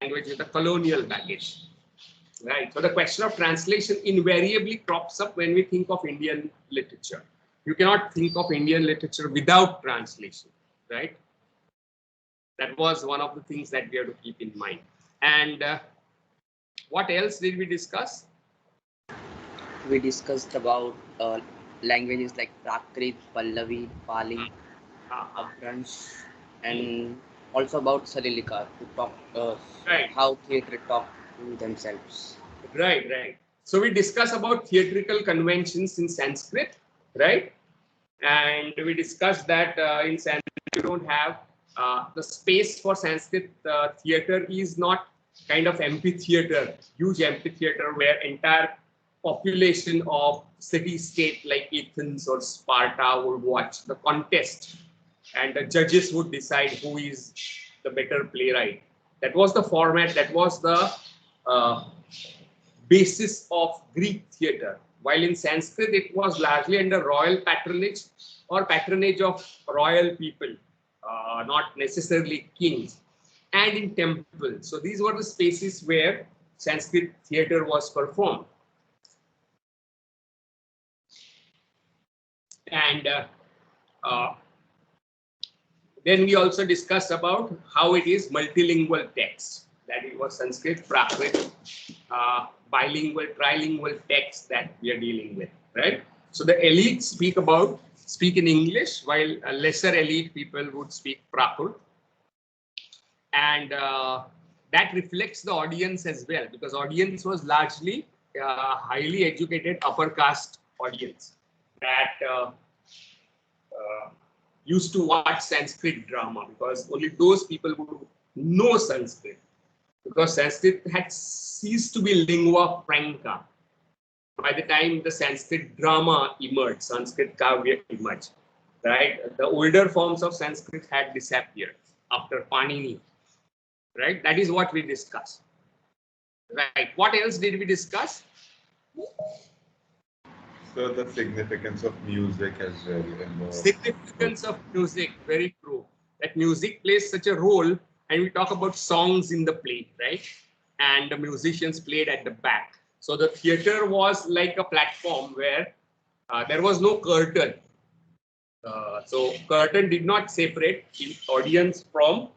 language with a colonial baggage. Right. So the question of translation invariably crops up when we think of Indian literature. You cannot think of Indian literature without translation, right? That was one of the things that we have to keep in mind. And what else did we discuss? We discussed about languages like Prakrit, Pallavi, Pali, Uh-huh. Abransh, and also about Salilika, to talk Right, how theatre talk to themselves. right. So we discuss about theatrical conventions in Sanskrit, right? And we discussed that in Sanskrit you don't have the space for Sanskrit theater is not kind of amphitheater, huge amphitheater where entire population of city-state like Athens or Sparta would watch the contest, and the judges would decide who is the better playwright. That was the format. That was the uh, basis of Greek theatre. While in Sanskrit, it was largely under royal patronage or patronage of royal people, not necessarily kings, and in temples. So these were the spaces where Sanskrit theatre was performed. And uh, then we also discussed about how it is multilingual text. That it was Sanskrit, Prakrit, bilingual, trilingual text that we are dealing with, right? So the elite speak in English, while a lesser elite people would speak Prakrit, and that reflects the audience as well, because audience was largely highly educated upper caste audience that used to watch Sanskrit drama, because only those people who know Sanskrit, because Sanskrit had ceased to be lingua franca by the time the Sanskrit drama emerged, Sanskrit Kavya emerged, right? The older forms of Sanskrit had disappeared after Panini, right? That is what we discussed, right? What else did we discuss? So the significance of music as well in the Significance of music, very true. That music plays such a role, and we talk about songs in the play, right? And the musicians played at the back. So the theater was like a platform where there was no curtain. So curtain did not separate the audience from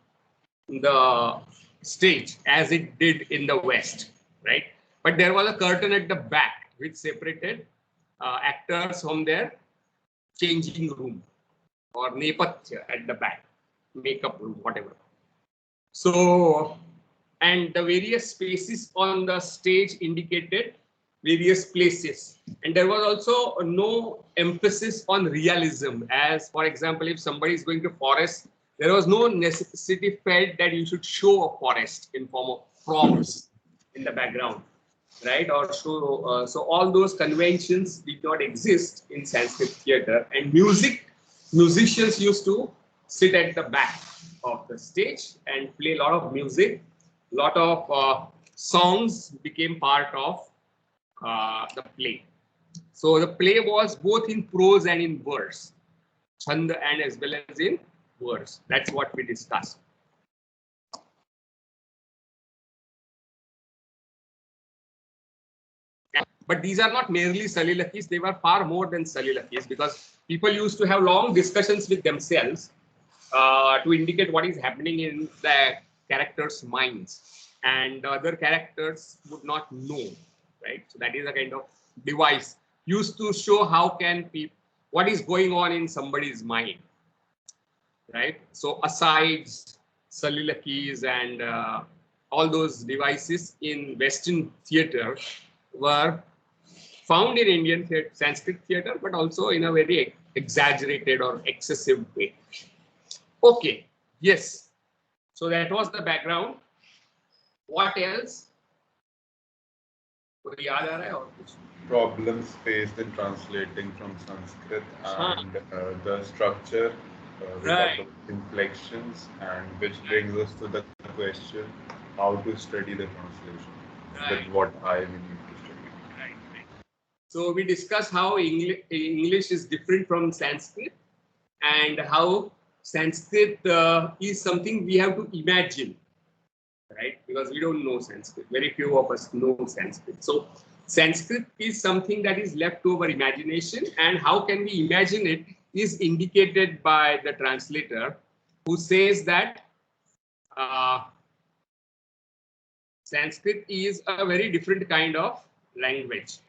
the stage as it did in the West, right? But there was a curtain at the back which separated actors from their changing room or nepathya at the back, makeup room, whatever. So, and the various spaces on the stage indicated various places. And there was also no emphasis on realism. As, for example, if somebody is going to forest, there was no necessity felt that you should show a forest in form of frogs in the background, right? Or show, so all those conventions did not exist in Sanskrit theater. And musicians used to sit at the back of the stage and play a lot of music. A lot of songs became part of the play. So the play was both in prose and in verse, chand and as well as in verse. That's what we discussed. But these are not merely Salilakis, they were far more than Salilakis, because people used to have long discussions with themselves to indicate what is happening in the characters' minds, and other characters would not know, right? So that is a kind of device used to show how can people, what is going on in somebody's mind, right? So asides, Salilakis, and all those devices in Western theater were found in Indian Sanskrit theater, but also in a very exaggerated or excessive way. Okay, yes. So that was the background. What else? कोई याद आ रहा है और कुछ? problems faced in translating from Sanskrit and the structure. We talked Right. about inflections, and which brings us to the question how to study the translation. With Right. what eye we need to study. Right. So we discussed how English is different from Sanskrit, and how Sanskrit is something we have to imagine, right? Because we don't know Sanskrit. Very few of us know Sanskrit. So Sanskrit is something that is left to our imagination, and how can we imagine it is indicated by the translator, who says that Sanskrit is a very different kind of language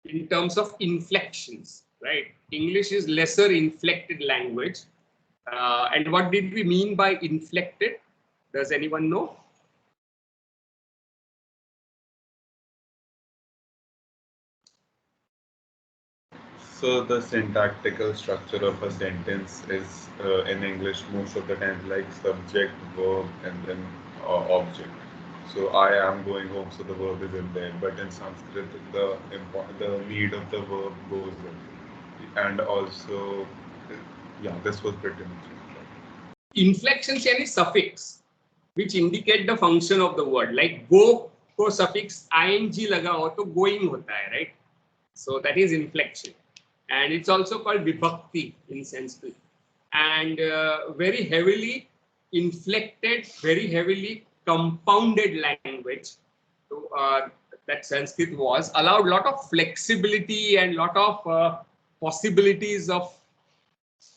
in terms of inflections, right? English is lesser inflected language. And what did we mean by inflected? Does anyone know? So the syntactical structure of a sentence is in English most of the time like subject, verb, and then object. So I am going home, so the verb is in there. But in Sanskrit, the need of the verb goes there, and also, yeah, this was pretty much it. Inflections यानी suffix, which indicate the function of the word. Like go को suffix ing लगा हो तो going होता है, right? So that is inflection, and it's also called vibhakti in Sanskrit. And very heavily inflected, very heavily compounded language. So, that Sanskrit was allowed a lot of flexibility and lot of possibilities of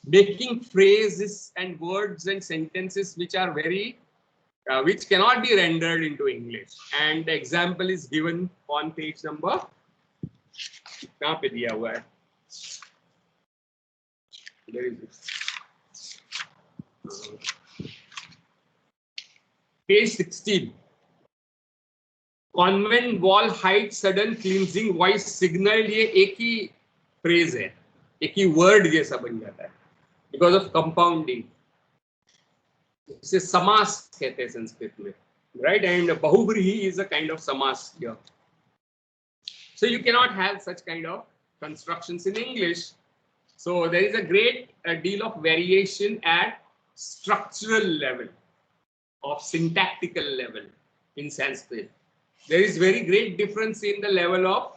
making phrases and words and sentences which are very which cannot be rendered into English. And the example is given on page number. कहाँ पे दिया हुआ है? Where is it? Page 16. Convent wall height sudden cleansing voice signal, ये एक ही phrase है, एक ही word जैसा बन जाता है because of compounding. इसे समास कहते हैं संस्कृत में, right? And बहुव्रीहि is a kind of samas here. So you cannot have such kind of constructions in English. So there is a great deal of variation at structural level, of syntactical level in Sanskrit. There is very great difference in the level of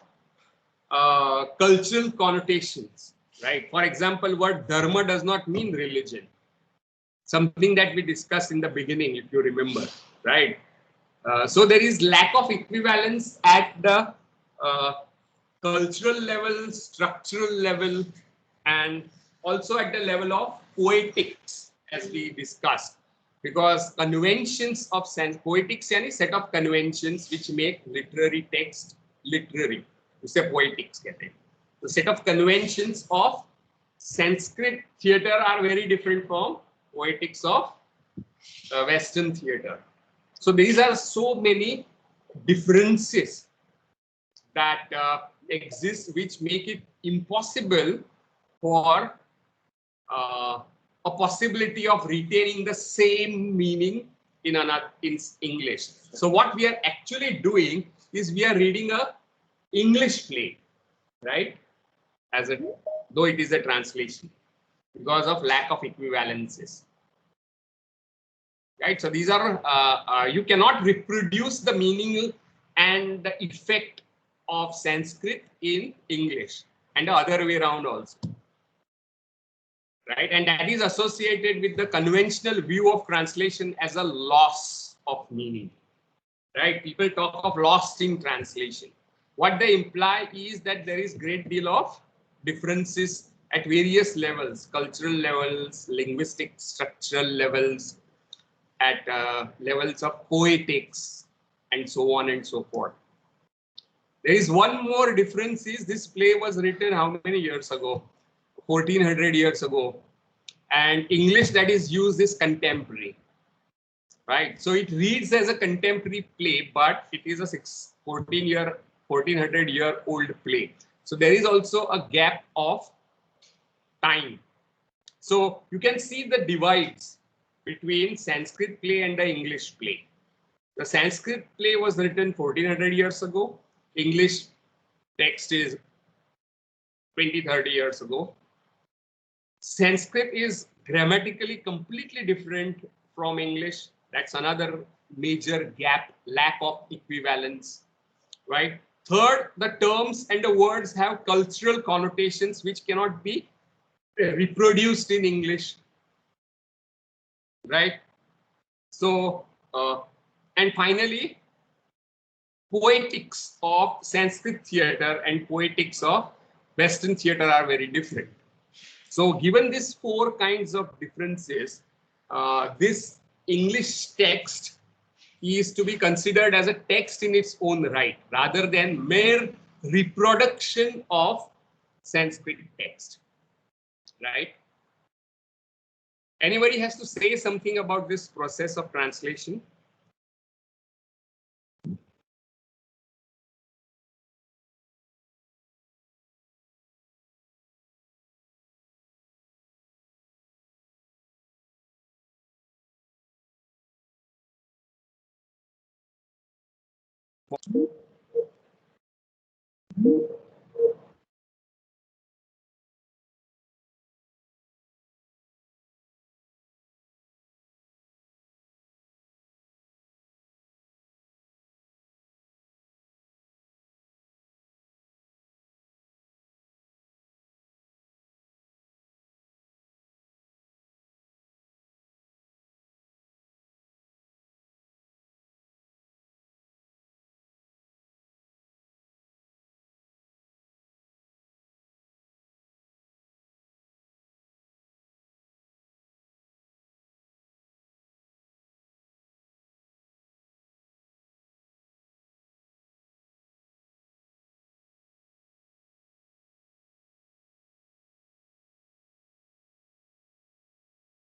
cultural connotations, right? For example, word dharma does not mean religion. Something that we discussed in the beginning, if you remember, right? So there is lack of equivalence at the cultural level, structural level, and also at the level of poetics, as we discussed. Because conventions of poetics yani set of conventions which make literary text literary. उसे poetics कहते हैं. The set of conventions of Sanskrit theatre are very different from poetics of Western theatre. So these are so many differences that exist, which make it impossible for a possibility of retaining the same meaning in English. So what we are actually doing is we are reading a English play, right? Though it is a translation, because of lack of equivalences, right? So these are you cannot reproduce the meaning and the effect of Sanskrit in English, and the other way around also. Right, and that is associated with the conventional view of translation as a loss of meaning. Right, people talk of lost in translation. What they imply is that there is great deal of differences at various levels, cultural levels, linguistic, structural levels, at levels of poetics, and so on and so forth. There is one more difference: is this play was written how many years ago? 1400 years ago, and English that is used is contemporary, right? So it reads as a contemporary play, but it is a 1400-year-old play. So there is also a gap of time. So you can see the divides between Sanskrit play and the English play. The Sanskrit play was written 1400 years ago. English text is 20-30 years ago. Sanskrit is grammatically completely different from English. That's another major gap, lack of equivalence, right? Third, the terms and the words have cultural connotations which cannot be reproduced in English, right? So And finally, poetics of Sanskrit theatre and poetics of Western theatre are very different. So given these four kinds of differences, this English text is to be considered as a text in its own right, rather than mere reproduction of Sanskrit text, right? Anybody has to say something about this process of translation?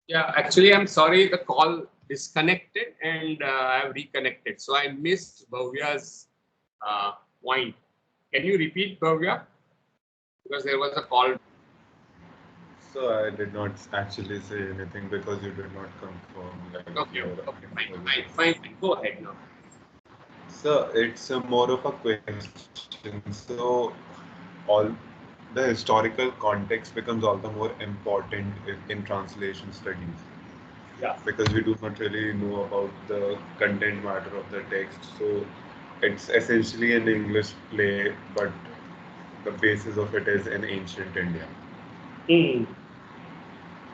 Yeah, actually, I'm sorry, the call disconnected and I've reconnected. So I missed Bhavya's point. Can you repeat, Bhavya? Because there was a call. So I did not actually say anything because you did not confirm. Like, Okay, your okay, fine. Go ahead now. So it's a more of a question. So all the historical context becomes all the more important in translation studies. Yeah. Because we do not really know about the content matter of the text. So it's essentially an English play, but the basis of it is in ancient India. Mm.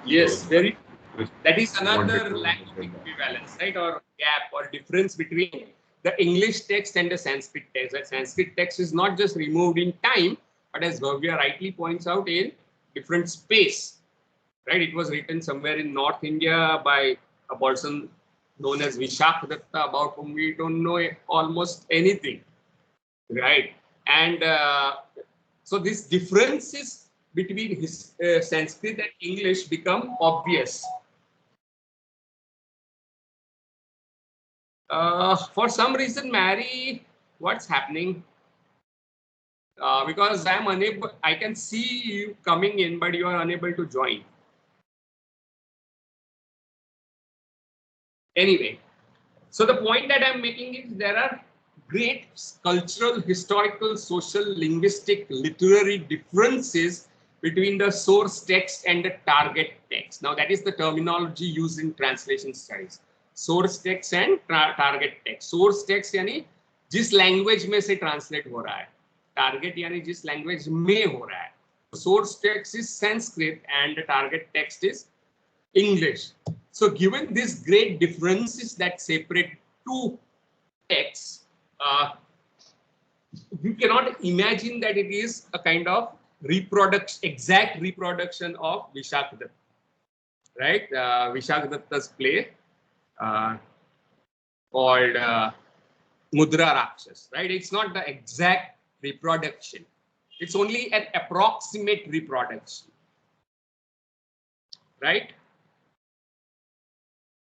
Yes, So very. just That is wanted another to lack of understand that. equivalence, right? Or gap or difference between the English text and the Sanskrit text. The Sanskrit text is not just removed in time, but as Bhavya rightly points out, in different space, right? It was written somewhere in North India by a person known as Vishakadatta, about whom we don't know almost anything, right? And so these differences between his Sanskrit and English become obvious. For some reason, Mary, what's happening? Because I'm unable, I can see you coming in, but you are unable to join. Anyway, so the point that I'm making is there are great cultural, historical, social, linguistic, literary differences between the source text and the target text. Now, that is the terminology used in translation studies. Source text and target text. Source text यानी जिस language में से translate हो रहा है. Target यानी जिस language में हो रहा है. Source text is Sanskrit and the target text is English. So given these great differences that separate two texts, you cannot imagine that it is a kind of reproduction, exact reproduction of Vishakadatta, right? Vishakadatta's play called Mudra Rakshas, right? It's not the exact reproduction. It's only an approximate reproduction, right?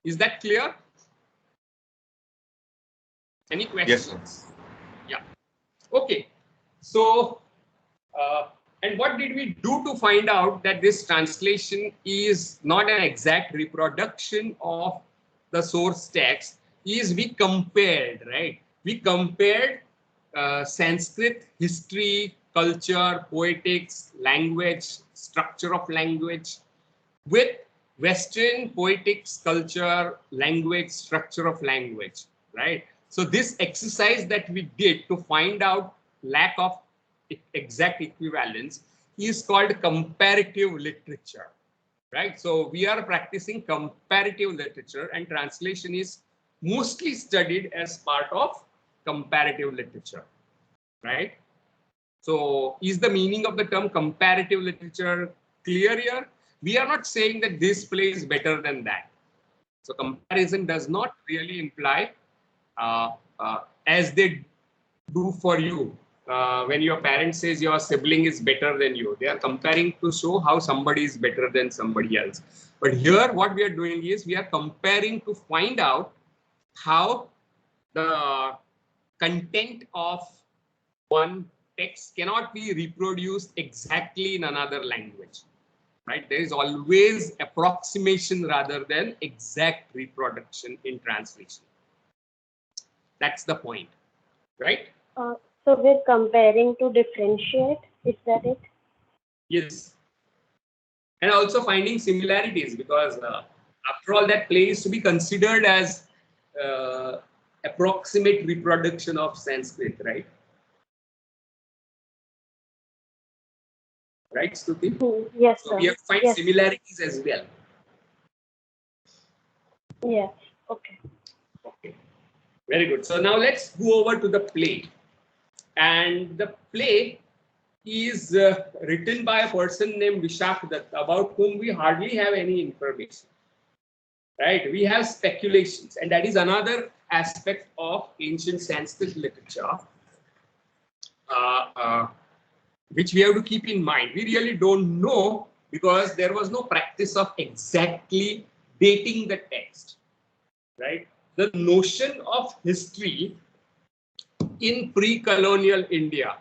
Is that clear? Any questions? Yes, sir. Yeah. Okay. So, and what did we do to find out that this translation is not an exact reproduction of the source text? Is we compared, right? We compared Sanskrit history, culture, poetics, language, structure of language with Western poetics, culture, language, structure of language, right? So this exercise that we did to find out lack of exact equivalence is called comparative literature, right? So we are practicing comparative literature, and translation is mostly studied as part of comparative literature, right? So is the meaning of the term comparative literature clear here? We are not saying that this play is better than that. So comparison does not really imply as they do for you. When your parent says your sibling is better than you, they are comparing to show how somebody is better than somebody else. But here what we are doing is we are comparing to find out how the content of one text cannot be reproduced exactly in another language, right? There is always approximation rather than exact reproduction in translation. That's the point, right? So we're comparing to differentiate, is that it? Yes. And also finding similarities, because after all, that play is to be considered as approximate reproduction of Sanskrit, right? Right, Stuti? Yes, So sir. we have to find Yes. similarities as well. Yes. Okay. Okay, very good. So now let's go over to the play. And the play is written by a person named Vishak Dutt, about whom we hardly have any information. Right? We have speculations, and that is another aspect of ancient Sanskrit literature, which we have to keep in mind. We really don't know because there was no practice of exactly dating the text. Right? The notion of history in pre-colonial India,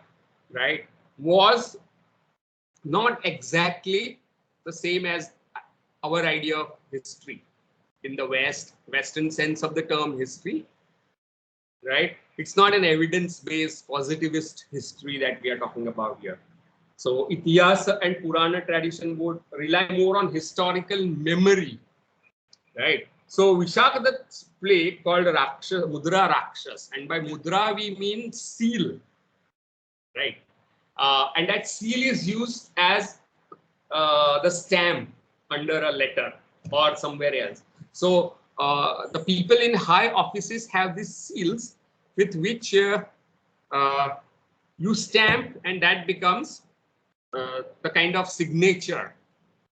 right, was not exactly the same as our idea of history in the Western sense of the term history, right? It's not an evidence-based positivist history that we are talking about here. So Itihasa and Purana tradition would rely more on historical memory, right? So Vishak Dutt's play called Mudra Rakshas, and by Mudra we mean seal, right? And that seal is used as the stamp under a letter or somewhere else. So the people in high offices have these seals with which you stamp, and that becomes the kind of signature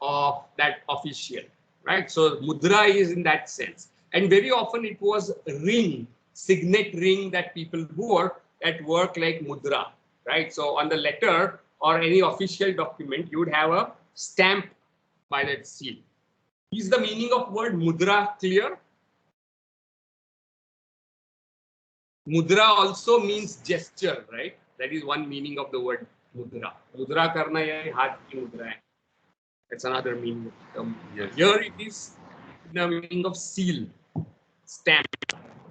of that official, right? So mudra is in that sense. And very often it was ring, signet ring that people wore at work like mudra, right? So on the letter or any official document, you would have a stamp by that seal. Is the meaning of word mudra clear? Mudra also means gesture, right? That is one meaning of the word mudra. Mudra karna ya haath ki mudra hai. That's another meaning of the term. Yes. Here it is the meaning of seal, stamp.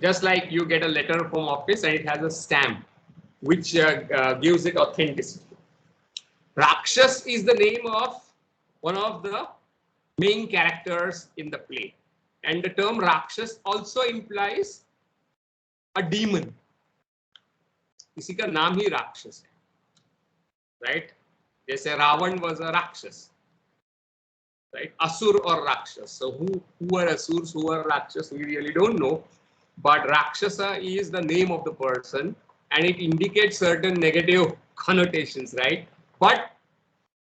Just like you get a letter from office and it has a stamp, which gives it authenticity. Rakshas is the name of one of the main characters in the play. And the term Rakshas also implies a demon. किसी का नाम ही राक्षस है, right? जैसे Ravan was a Rakshas, right? Asur or Rakshas. So who are Asurs, who are Rakshas, we really don't know. But Rakshasa is the name of the person, and it indicates certain negative connotations, right? But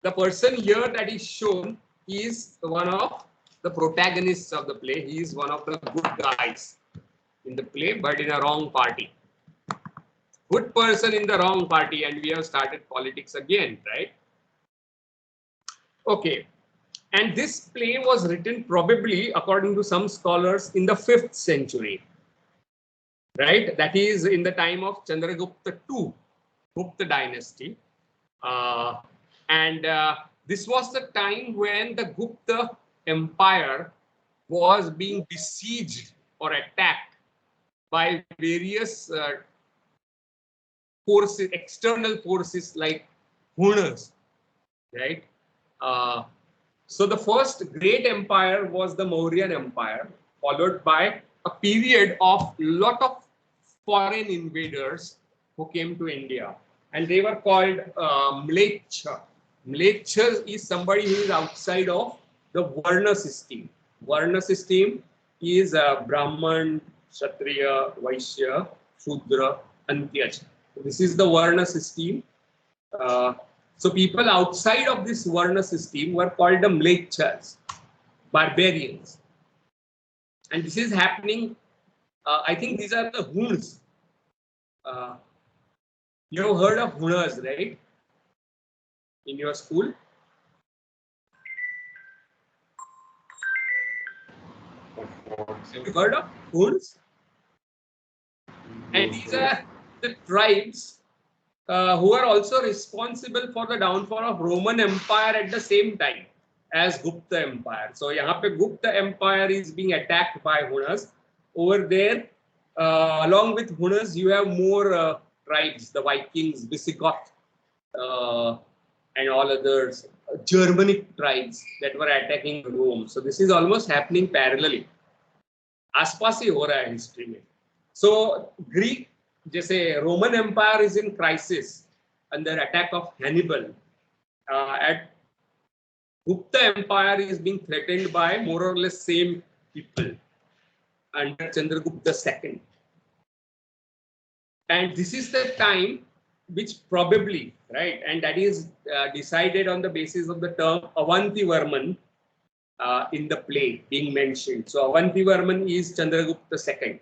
the person here that is shown is one of the protagonists of the play. He is one of the good guys in the play, but in a wrong party. Good person in the wrong party, and we have started politics again, right? Okay. And this play was written probably, according to some scholars, in the 5th century, right? That is in the time of Chandragupta II, Gupta dynasty. This was the time when the Gupta Empire was being besieged or attacked by various forces, external forces like Hunas, right? So the first great empire was the Mauryan Empire, followed by a period of lot of foreign invaders who came to India, and they were called Mlecha. Mlecha is somebody who is outside of the Varna system. Varna system is Brahman, Kshatriya, Vaishya, Shudra, Antyaj. This is the Varna system. So people outside of this Varna system were called the Mlechas, barbarians. And this is happening, I think these are the Huns. You have heard of Hunas, right? In your school? Have you heard of Huns? And these are the tribes who are also responsible for the downfall of Roman Empire at the same time as Gupta Empire. So यहाँ पे Gupta Empire is being attacked by Hunas. Over there, along with Hunas, you have more tribes, the Vikings, Visigoth, and all others, Germanic tribes that were attacking Rome. So this is almost happening parallelly. आसपास ही हो रहा है history में. So Greek, जैसे Roman Empire is in crisis under attack of Hannibal, at Gupta Empire is being threatened by more or less same people under Chandragupta II. And this is the time which probably, right, and that is decided on the basis of the term Avantivarman in the play being mentioned. So Avantivarman is Chandragupta II.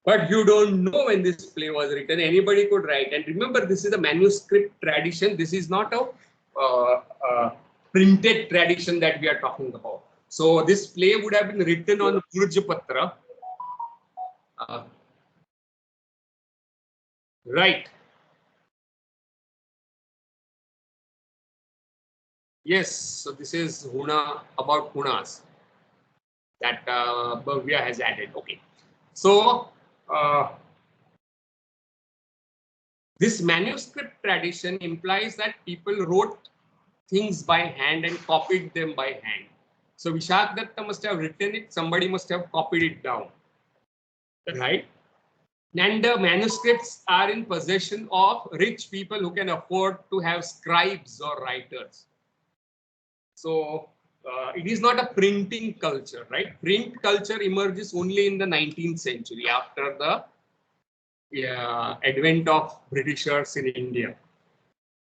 But you don't know when this play was written. Anybody could write. And remember, this is a manuscript tradition. This is not a printed tradition that we are talking about. So this play would have been written on Burjpatra. Right. Yes, so this is Huna, about Hunas that Bhavya has added. Okay. So this manuscript tradition implies that people wrote things by hand and copied them by hand. So Vishakdatta must have written it, somebody must have copied it down, right? And the manuscripts are in possession of rich people who can afford to have scribes or writers. So it is not a printing culture, right? Print culture emerges only in the 19th century after the advent of Britishers in India.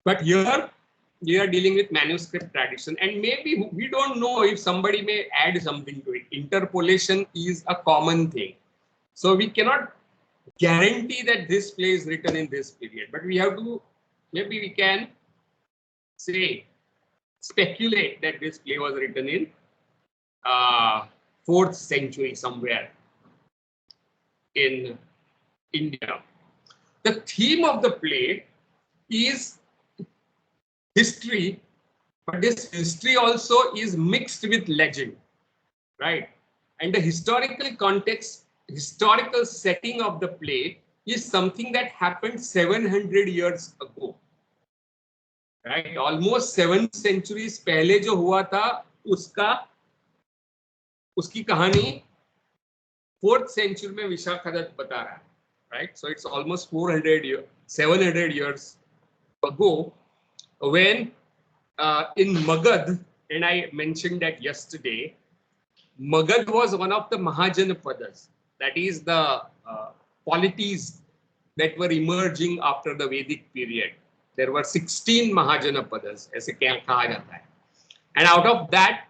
But here we are dealing with manuscript tradition, and maybe we don't know if somebody may add something to it. Interpolation is a common thing. So we cannot guarantee that this play is written in this period, but we have to, maybe we can say, speculate that this play was written in 4th century somewhere in India. The theme of the play is history, but this history also is mixed with legend, right? And the historical context, historical setting of the play is something that happened 700 years ago. Right, almost 7 centuries पहले जो हुआ था उसकी कहानी 4th century में विशाखादत्त बता रहा है, right? So it's almost 700 years ago when in Magad, and I mentioned that yesterday, Magad was one of the Mahajanapadas, that is the polities that were emerging after the Vedic period. There were 16 Mahajanapadas, ऐसे कहा जाता है. And out of that,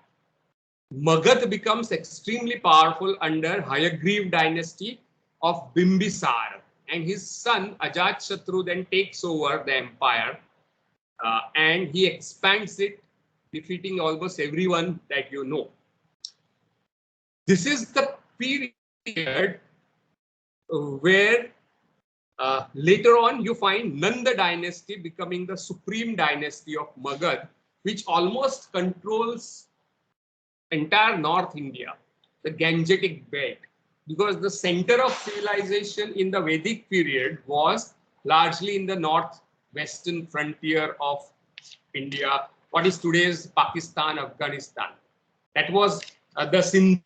Magad becomes extremely powerful under Hayagriv dynasty of Bimbisar, and his son Ajatashatru then takes over the empire and he expands it, defeating almost everyone that you know. This is the period where later on you find Nanda dynasty becoming the supreme dynasty of Magad, which almost controls entire North India, the Gangetic belt, because the center of civilization in the Vedic period was largely in the northwestern frontier of India, what is today's Pakistan, Afghanistan. That was the Sindh,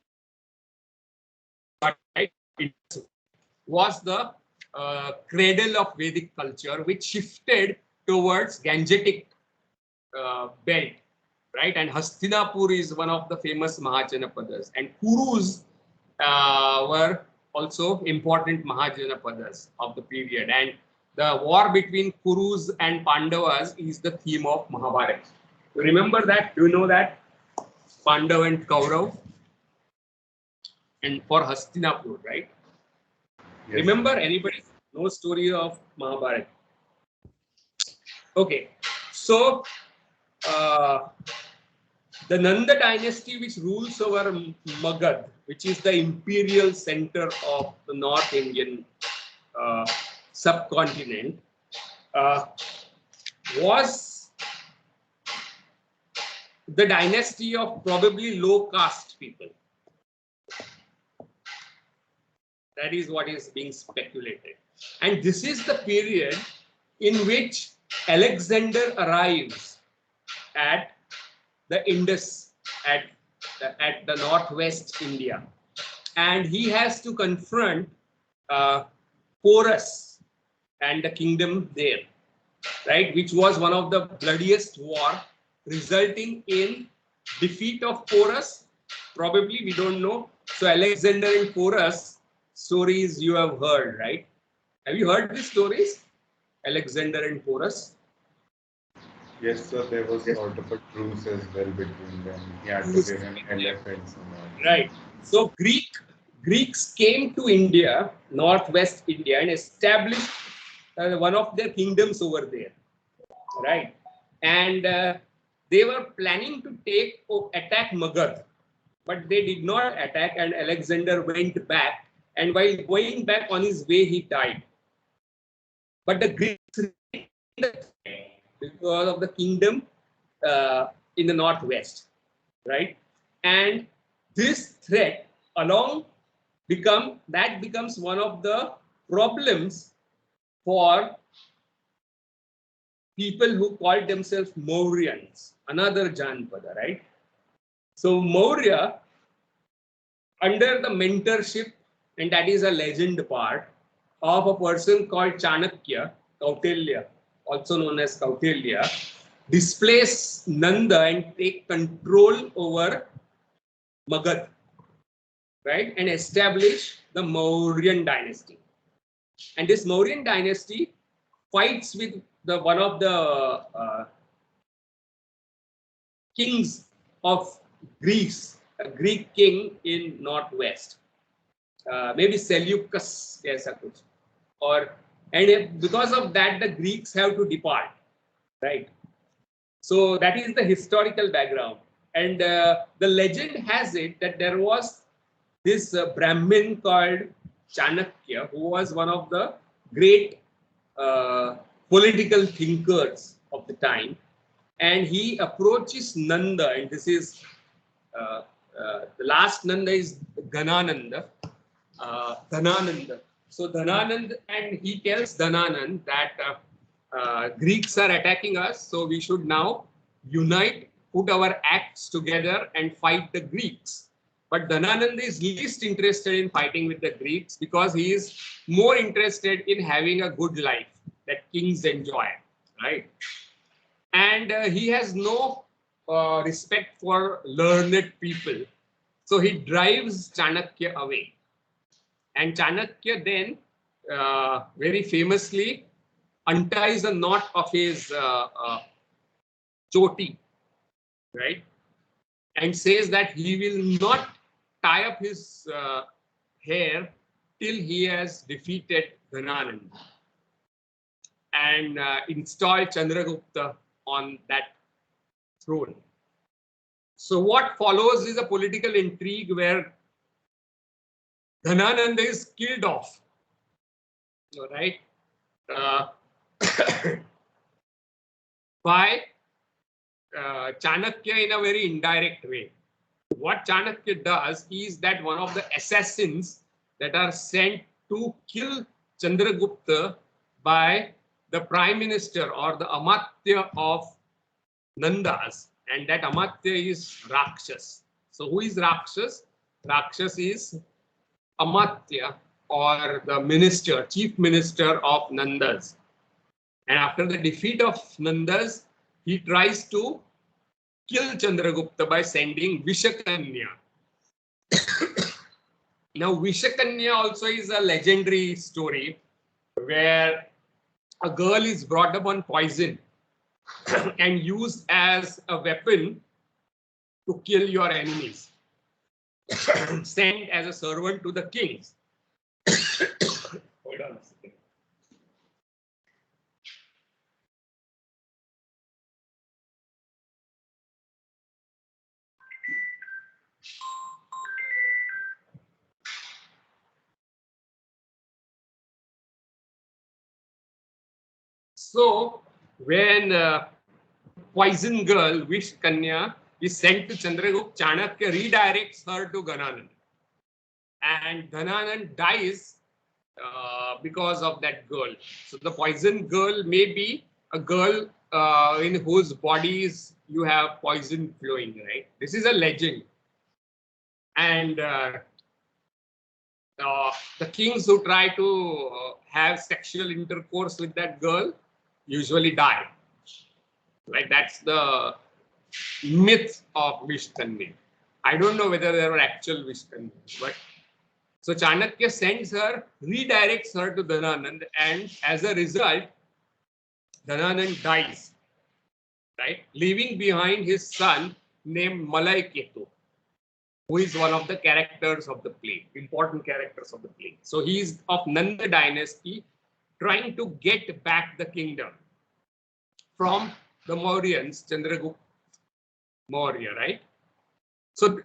was the cradle of Vedic culture, which shifted towards Gangetic belt, right? And Hastinapur is one of the famous Mahajanapadas, and Kurus were also important Mahajanapadas of the period, and the war between Kurus and Pandavas is the theme of Mahabharata. You remember that? Do you know that? Pandav and Kaurav, and for Hastinapur, right? Yes. Remember, anybody know story of Mahabharata? Okay, so the Nanda dynasty, which rules over Magad, which is the imperial center of the North Indian subcontinent, was the dynasty of probably low caste people. That is what is being speculated. And this is the period in which Alexander arrives at the Indus, at the northwest India. And he has to confront Porus and the kingdom there, right? Which was one of the bloodiest war, resulting in defeat of Porus. Probably, we don't know. So Alexander and Porus stories you have heard, right? Have you heard these stories? Alexander and Porus? Yes, sir. There was sort of a truce as well between them. He had to give him elephants and all. Right. So Greeks came to India, northwest India, and established one of their kingdoms over there, right? And they were planning to attack Magad, but they did not attack, and Alexander went back. And while going back on his way, he died. But the Greeks, because of the kingdom in the northwest, right? And this threat becomes one of the problems for people who called themselves Mauryans, another Janpada, right? So Maurya, under the mentorship, and that is a legend part, of a person called Chanakya, Kautilya, also known as Kautilya, displace Nanda and take control over Magad, right? And establish the Mauryan dynasty. And this Mauryan dynasty fights with one of the kings of Greece, a Greek king in northwest, maybe Seleucus, yes, and because of that, the Greeks have to depart, right? So that is the historical background, and the legend has it that there was this Brahmin called Chanakya, who was one of the great political thinkers of the time, and he approaches Nanda, and this is the last Nanda is Dhanananda. So Dhananand, and he tells Dhananand that Greeks are attacking us, so we should now unite, put our acts together and fight the Greeks. But Dhananand is least interested in fighting with the Greeks because he is more interested in having a good life that kings enjoy, right? And he has no respect for learned people. So he drives Chanakya away. And Chanakya then very famously unties a knot of his choti, right? And says that he will not tie up his hair till he has defeated Dhananand and installed Chandragupta on that throne. So what follows is a political intrigue where Dhanananda is killed off, right, by Chanakya in a very indirect way. What Chanakya does is that one of the assassins that are sent to kill Chandragupta by the prime minister or the Amatya of Nandas, and that Amatya is Rakshas. So who is Rakshas? Rakshas is Amatya, or the minister, chief minister of Nandas. And after the defeat of Nandas, he tries to kill Chandragupta by sending Vishakanya. Now, Vishakanya also is a legendary story where a girl is brought up on poison and used as a weapon to kill your enemies, sent as a servant to the kings. Hold on a second. So when poison girl Vishkanya is sent to Chandragupta, Chanakya redirects her to Gananand, and Gananand dies because of that girl. So the poison girl may be a girl in whose bodies you have poison flowing, right? This is a legend. And the kings who try to have sexual intercourse with that girl usually die. Like that's the myth of Vishkanya. I don't know whether there were actual Vishkanya, but so Chanakya sends her, redirects her to Dhananand, and as a result, Dhananand dies, right? Leaving behind his son named Malay Ketu, who is one of the characters of the play, important characters of the play. So he is of Nanda dynasty, trying to get back the kingdom from the Mauryans, Chandragupta Maurya, right? So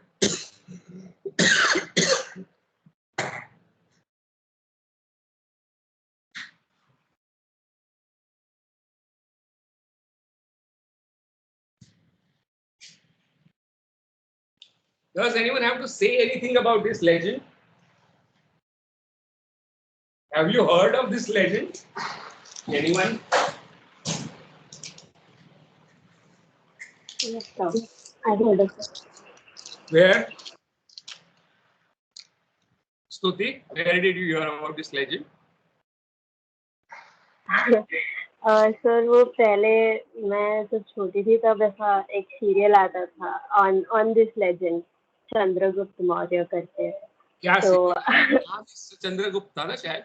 does anyone have to say anything about this legend? Have you heard of this legend? Anyone? Yes, sir. I've heard of it. Where? Stuti, where did you hear about this legend? Sir वो पहले मैं जब छोटी थी तब ऐसा एक serial आता था on this legend Chandragupta Maurya करके. क्या तो चंद्रगुप्त था ना शायद.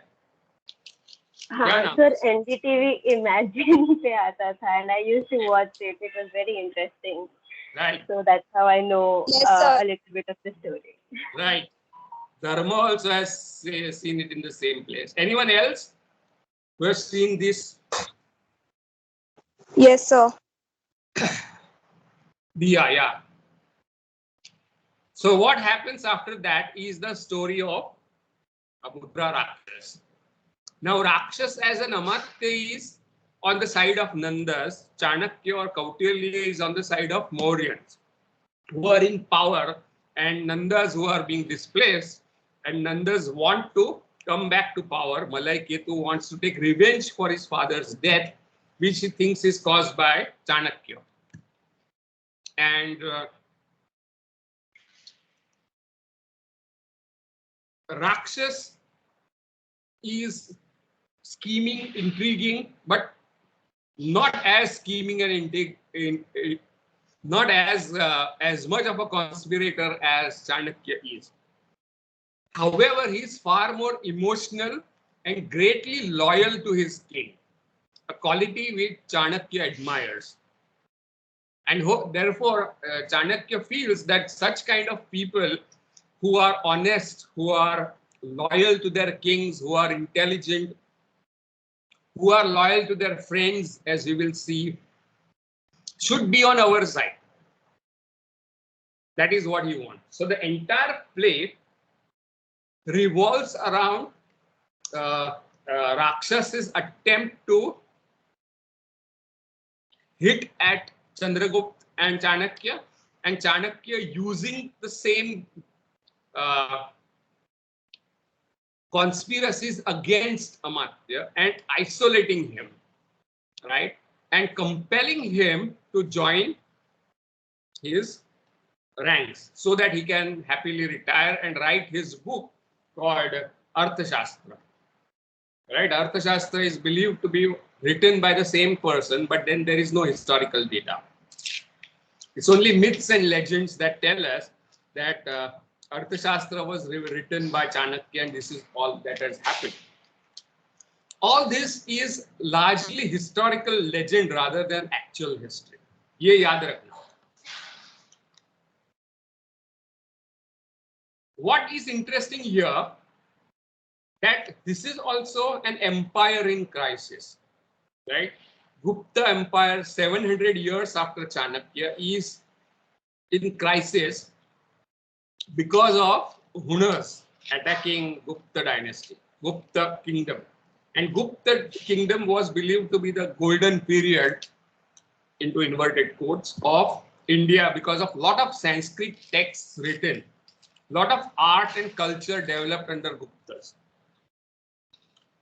हाँ सर एनडीटीवी इमेजिन पे आता था and I used to watch it. It was very interesting. Right. So that's how I know a little bit of the story. Right. Dharma also has seen it in the same place. Anyone else who has seen this? Yes, sir. Yeah. So what happens after that is the story of Abudra Rakshas. Now Rakshas as an Amatya is on the side of Nandas, Chanakya or Kautilya is on the side of Mauryans, who are in power, and Nandas who are being displaced, and Nandas want to come back to power. Malay Ketu wants to take revenge for his father's death, which he thinks is caused by Chanakya. And Rakshas is scheming, intriguing, but not as scheming and not as much of a conspirator as Chanakya is. However, he is far more emotional and greatly loyal to his king, a quality which Chanakya admires. And therefore, Chanakya feels that such kind of people who are honest, who are loyal to their kings, who are intelligent, who are loyal to their friends, as we will see, should be on our side. That is what he wants. So the entire play revolves around Rakshas's attempt to hit at Chandragupta and Chanakya using the same conspiracies against Amatya and isolating him, right? And compelling him to join his ranks so that he can happily retire and write his book called Arthashastra. Right? Arthashastra is believed to be written by the same person, but then there is no historical data. It's only myths and legends that tell us that Arthashastra was written by Chanakya, and this is all that has happened. All this is largely historical legend rather than actual history. ये याद रखना. What is interesting here that this is also an empire in crisis, right? Gupta Empire 700 years after Chanakya is in crisis because of Hunars attacking Gupta dynasty, Gupta kingdom. And Gupta kingdom was believed to be the golden period, into inverted quotes, of India because of lot of Sanskrit texts written, lot of art and culture developed under Guptas.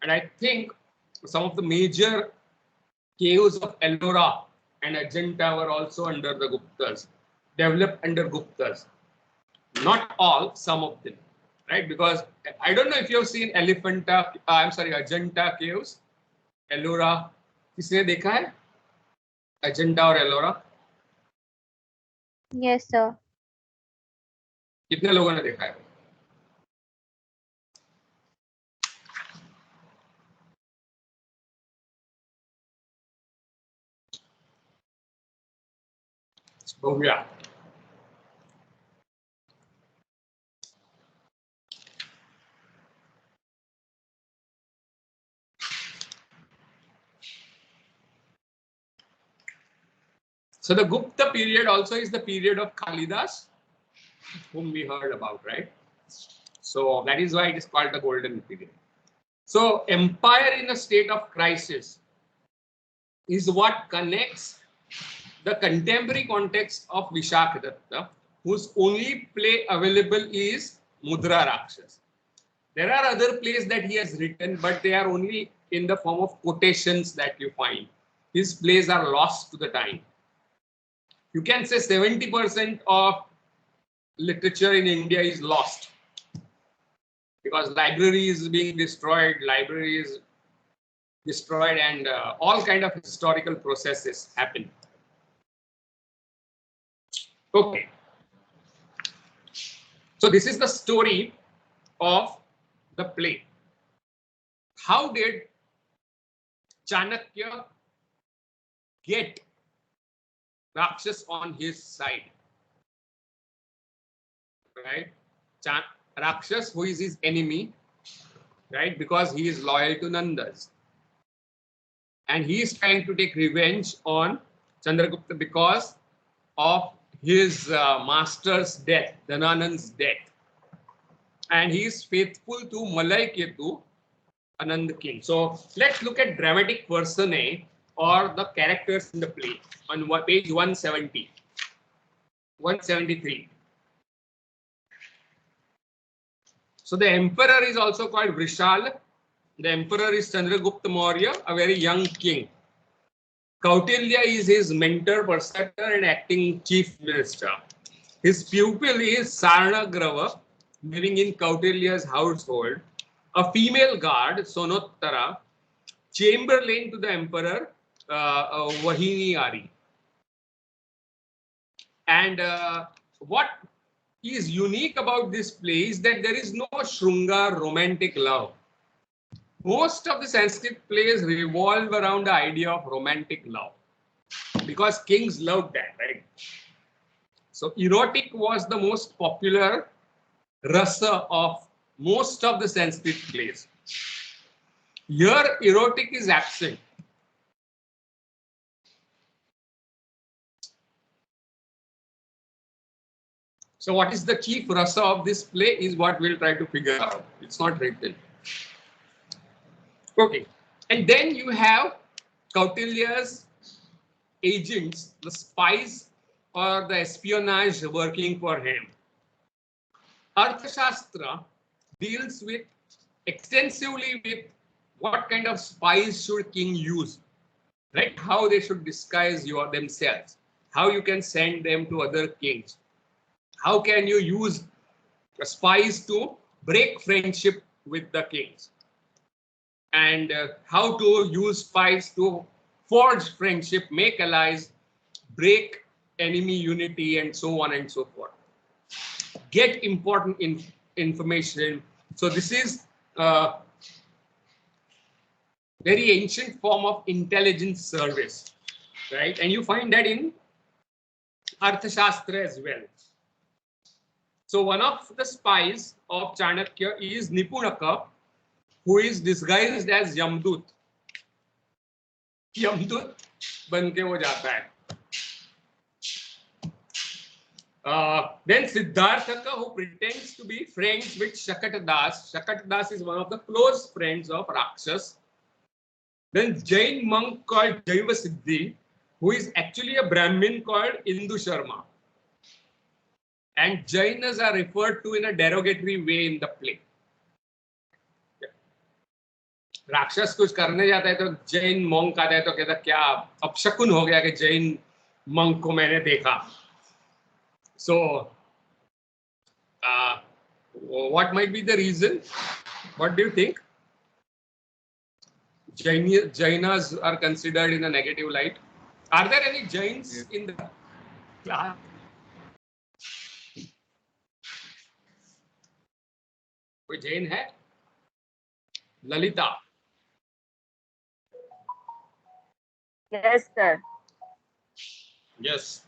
And I think some of the major caves of Ellora and Ajanta were also under the Guptas, developed under Guptas. Not all, some of them, right? Because I don't know if you have seen Ajanta caves, Ellora. किसने देखा है? Ajanta और Ellora? Yes, sir. कितने लोगों ने देखा है? Oh yeah. So the Gupta period also is the period of Kalidas, whom we heard about, right? So that is why it is called the golden period. So empire in a state of crisis is what connects the contemporary context of Vishakadatta, whose only play available is Mudra Rakshas. There are other plays that he has written, but they are only in the form of quotations that you find. His plays are lost to the time. You can say 70% of literature in India is lost because library is being destroyed, and all kind of historical processes happen. Okay. So this is the story of the play. How did Chanakya get Rakshas on his side? Right? Rakshas, who is his enemy, right? Because he is loyal to Nandas. And he is trying to take revenge on Chandragupta because of his master's death, Dhananand's death. And he is faithful to Malai Ketu, Anand King. So let's look at dramatic personae or the characters in the play on page 170, 173. So the emperor is also called Vrishal. The emperor is Chandragupta Maurya, a very young king. Kautilya is his mentor, preceptor, and acting chief minister. His pupil is Sarnagrava, living in Kautilya's household. A female guard, Sonottara, chamberlain to the emperor, Vahini Ari. And what is unique about this play is that there is no Shrunga romantic love. Most of the Sanskrit plays revolve around the idea of romantic love because kings loved that, right? So erotic was the most popular rasa of most of the Sanskrit plays. Here, erotic is absent. So what is the chief rasa of this play is what we'll try to figure out. It's not written. Okay, and then you have Kautilya's agents, the spies or the espionage working for him. Arthashastra deals with extensively with what kind of spies should king use, right? How they should disguise themselves, how you can send them to other kings, how can you use spies to break friendship with the kings, and how to use spies to forge friendship, make allies, break enemy unity, and so on and so forth. get important information. So this is very ancient form of intelligence service, right? And you find that in Arthashastra as well. So one of the spies of Chanakya is Nipunaka, who is disguised as Yamdut. Yamdut बन के वो जाता है. Then Siddharthaka, who pretends to be friends with Shakatadas. Shakatadas is one of the close friends of Rakshas. Then Jain monk called Jaiva Siddhi, who is actually a Brahmin called Indu Sharma. And Jainas are referred to in a derogatory way in the play. राक्षस कुछ करने जाता है तो Jain monk आता है तो कहता क्या अपशकुन हो गया कि जैन monk को मैंने देखा. So, what might be the reason? What do you think? Jainas are considered in a negative light. Are there any Jains in the class? कोई जैन है? Lalita. Yes, sir. Yes.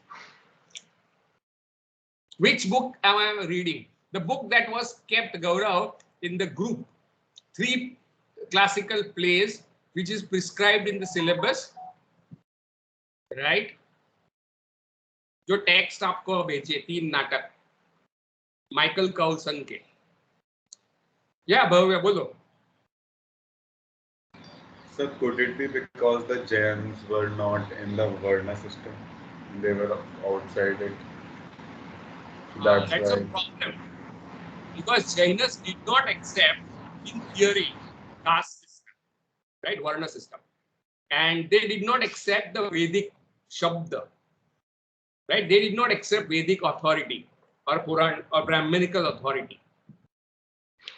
Which book am I reading? The book that was kept, Gaurav, in the group. 3 classical plays which is prescribed in the syllabus, right? जो text आपको भेजे 3 नाटक Michael काउसन के. या भव्य बोलो. So could it be because the Jains were not in the Varna system? They were outside it. That's a why. problem. Because Jainas did not accept, in theory, caste system, right? Varna system. And they did not accept the Vedic Shabda, right? They did not accept Vedic authority or Puran or Brahminical authority.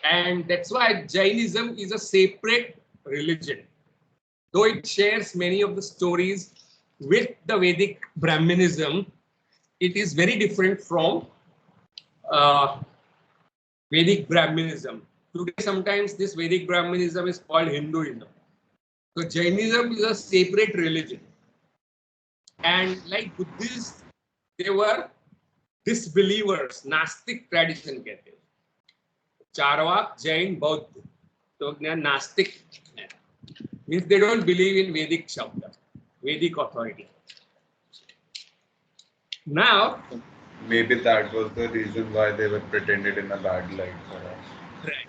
And that's why Jainism is a separate religion. Though it shares many of the stories with the Vedic Brahminism, it is very different from Vedic Brahminism. Today, sometimes this Vedic Brahminism is called Hinduism. So Jainism is a separate religion. And like Buddhists, they were disbelievers, Nastic tradition कहते हैं. Charvak, Jain, Bauddha. So they are Nastic. Means they don't believe in Vedic Shabda, Vedic authority. Now, Maybe that was the reason why they were pretended in a bad light for us. right.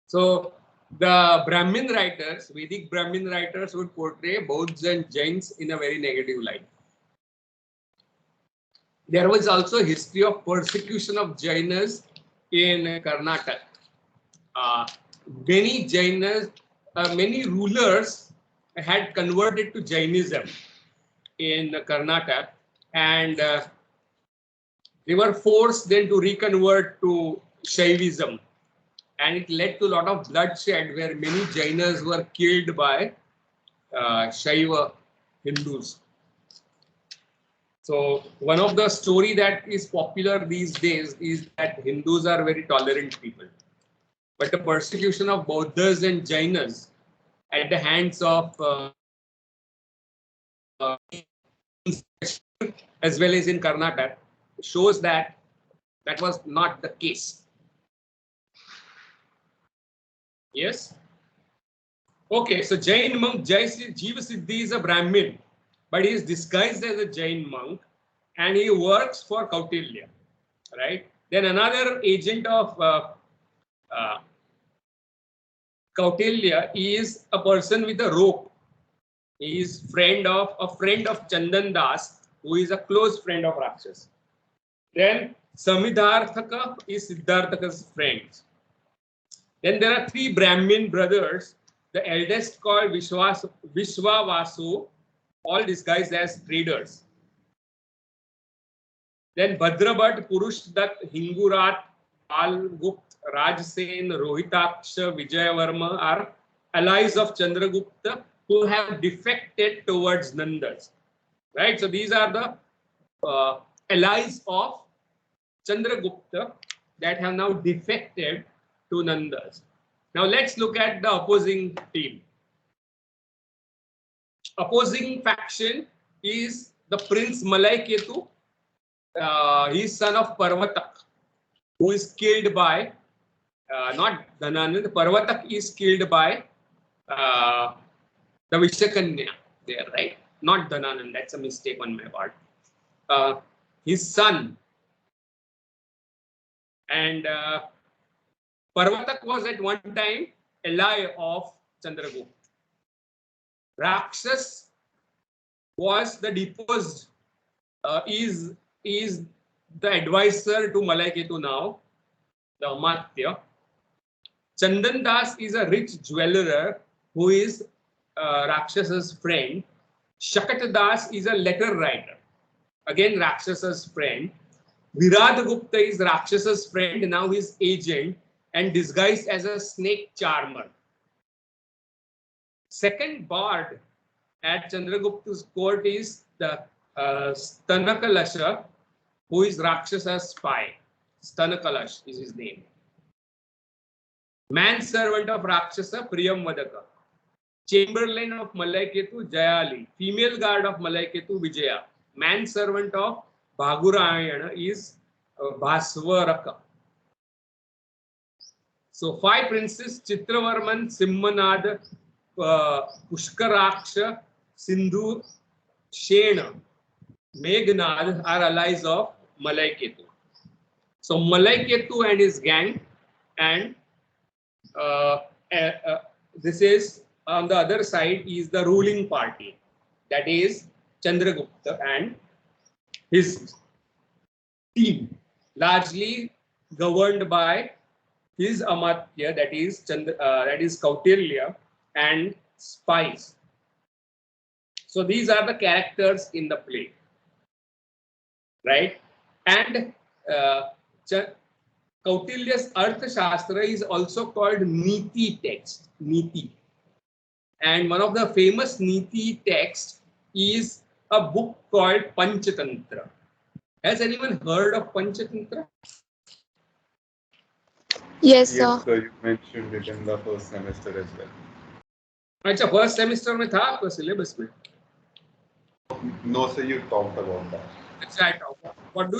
So the Brahmin writers, Vedic Brahmin writers would portray Bauddhas and Jains in a very negative light. There was also a history of persecution of Jainas in Karnataka. Many Jainas, many rulers had converted to Jainism in Karnataka, and they were forced then to reconvert to Shaivism, and it led to a lot of bloodshed where many Jainas were killed by Shaiva Hindus. So one of the story that is popular these days is that Hindus are very tolerant people, but the persecution of Buddhas and Jainas at the hands of as well as in Karnataka shows that that was not the case. Yes. Okay, so Jain monk Jiva Siddhi is a Brahmin, but he is disguised as a Jain monk and he works for Kautilya, right? Then another agent of Kautilya is a person with a rope. He is a friend of Chandan Das, who is a close friend of Rakshas. Then Samidharthaka is Siddharthaka's friend. Then there are 3 Brahmin brothers. The eldest called Vishwavasu, all disguised as traders. Then Bhadrabhat, Purushdat, Hingurat, Palgupt, Rajsen, Rohitaksha, Vijayavarma are allies of Chandragupta who have defected towards Nandas. Right? So these are the allies of Chandragupta that have now defected to Nandas. Now let's look at the opposing team. Opposing faction is the Prince Malay Ketu. He is son of Parvatak, who is killed by not Dhananand. Parvatak is killed by the Vishakanya there, right? Not Dhananand. That's a mistake on my part. His son. And Parvatak was at one time ally of Chandragupta. Rakshas was the deposed, is the advisor to Malay Ketu now, the Amatya. Chandan Das is a rich jeweler who is Rakshas's friend. Shakat Das is a letter writer, again Rakshas's friend. Virad Gupta is Rakshas's friend, now his agent and disguised as a snake charmer. Second bard at Chandragupta's court is the Stanakalasha, who is Rakshas's spy. Stanakalash is his name. Manservant of Rakshasa, Priyam Vadaka. Chamberlain of Malay Ketu, Jayali. Female guard of Malay Ketu, Vijaya. Manservant of Bhagurayana is Bhaswaraka. So 5 princes: Chitravarman, Simhanad, Pushkaraksha, Sindhu, Shena, Meghnad are allies of Malay Ketu. So Malay Ketu and his gang, and this is on the other side is the ruling party, that is Chandragupta and his team, largely governed by his Amatya, that is Kautilya, and spies. So these are the characters in the play, right? And Kautilya's Arthashastra is also called Niti text, Niti. And one of the famous Niti texts is a book called Panchatantra. Has anyone heard of Panchatantra? Yes, sir. Yes, sir, you mentioned it in the first semester as well. अच्छा, first semester में था आपका syllabus में? No, sir, you talked about that. अच्छा, I talked. What do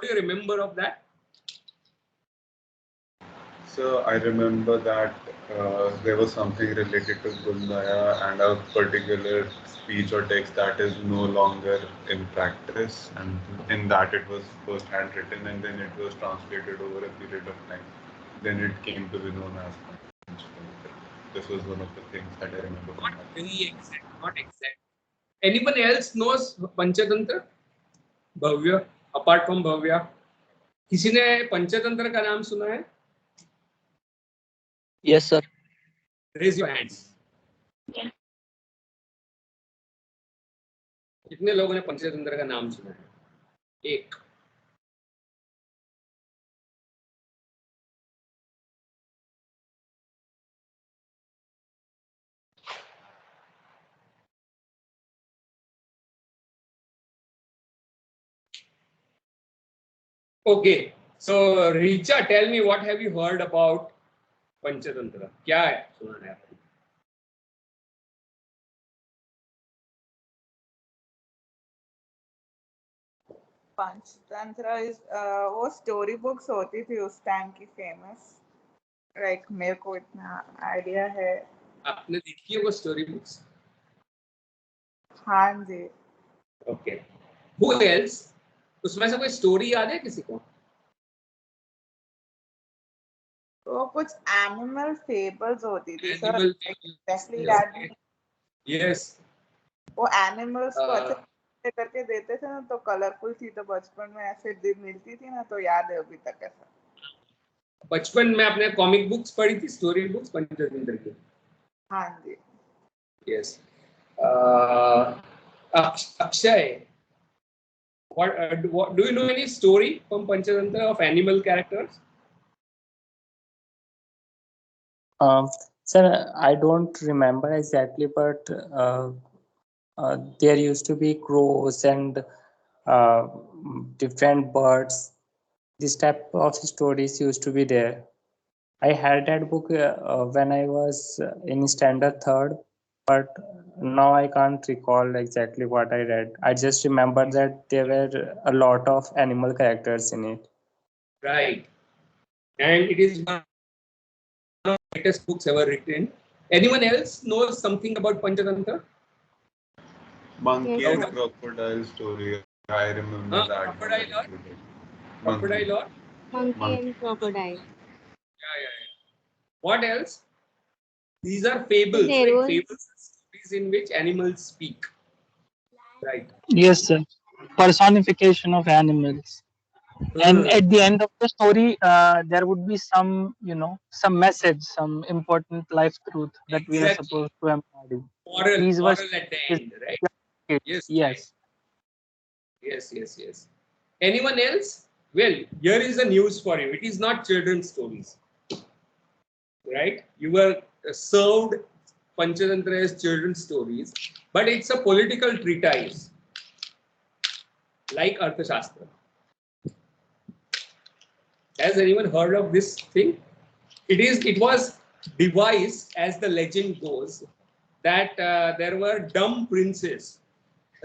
you remember of that? So I remember that there was something related to Gundaya and a particular speech or text that is no longer in practice, and in that it was first handwritten and then it was translated over a period of time. Then it came to be known as Panchatantra. This was one of the things that I remember. Not very exact, not exact. Anyone else knows Panchatantra? Bhavya, apart from Bhavya, किसी ने पंचतंत्र का नाम सुना है? Yes, sir. Raise your hands. कितने लोगों ने पंचतंत्र का नाम सुना है? एक. Okay, so Richa, tell me, what have you heard about Panchatantra? क्या है सुना है आपने? पंचतंत्र इज वो स्टोरी बुक्स होती थी उस टाइम की फेमस, लाइक मेरे को इतना आइडिया है. आपने देखी है वो स्टोरी बुक्स? हाँ जी. ओके. Who else? उसमें से कोई स्टोरी याद है किसी को? वो कुछ एनिमल फेबल्स होती थी sir. Animal exactly yes, that. yes. वो एनिमल्स को अच्छे करके देते थे ना, तो कलरफुल थी, तो बचपन में ऐसे मिलती थी ना, तो याद है अभी तक ऐसा. बचपन में आपने कॉमिक बुक्स पढ़ी थी, स्टोरी बुक्स पंचतंत्र की? हाँ जी. Yes. Akshay, what do you know any story from Panchatantra of animal characters? Sir, I don't remember exactly, but there used to be crows and different birds. this type of stories used to be there. I had that book when I was in standard third, but now I can't recall exactly what I read. I just remember that there were a lot of animal characters in it. Right. And it is one of the greatest books ever written. Anyone else knows something about Panchatantra? Monkey Yes, and sir. crocodile story. I remember that one Crocodile very or? clearly. Monkey. Crocodile or? Monkey Monkey. and crocodile. Yeah. What else? These are So fables, there right? was Fables are stories in which animals speak. Right. Yes, sir. Personification of animals. And Hmm. at the end of the story, there would be some, some message, some important life truth that we are Exactly. supposed to embody. Moral, These were moral at the his end, right? kids. Yes, right. Yes. Yes. Anyone else? Well, here is the news for you. It is not children's stories, right? You were served Panchatantra as children's stories, but it's a political treatise like Arthashastra. Has anyone heard of this thing? It was devised, as the legend goes, that there were dumb princes,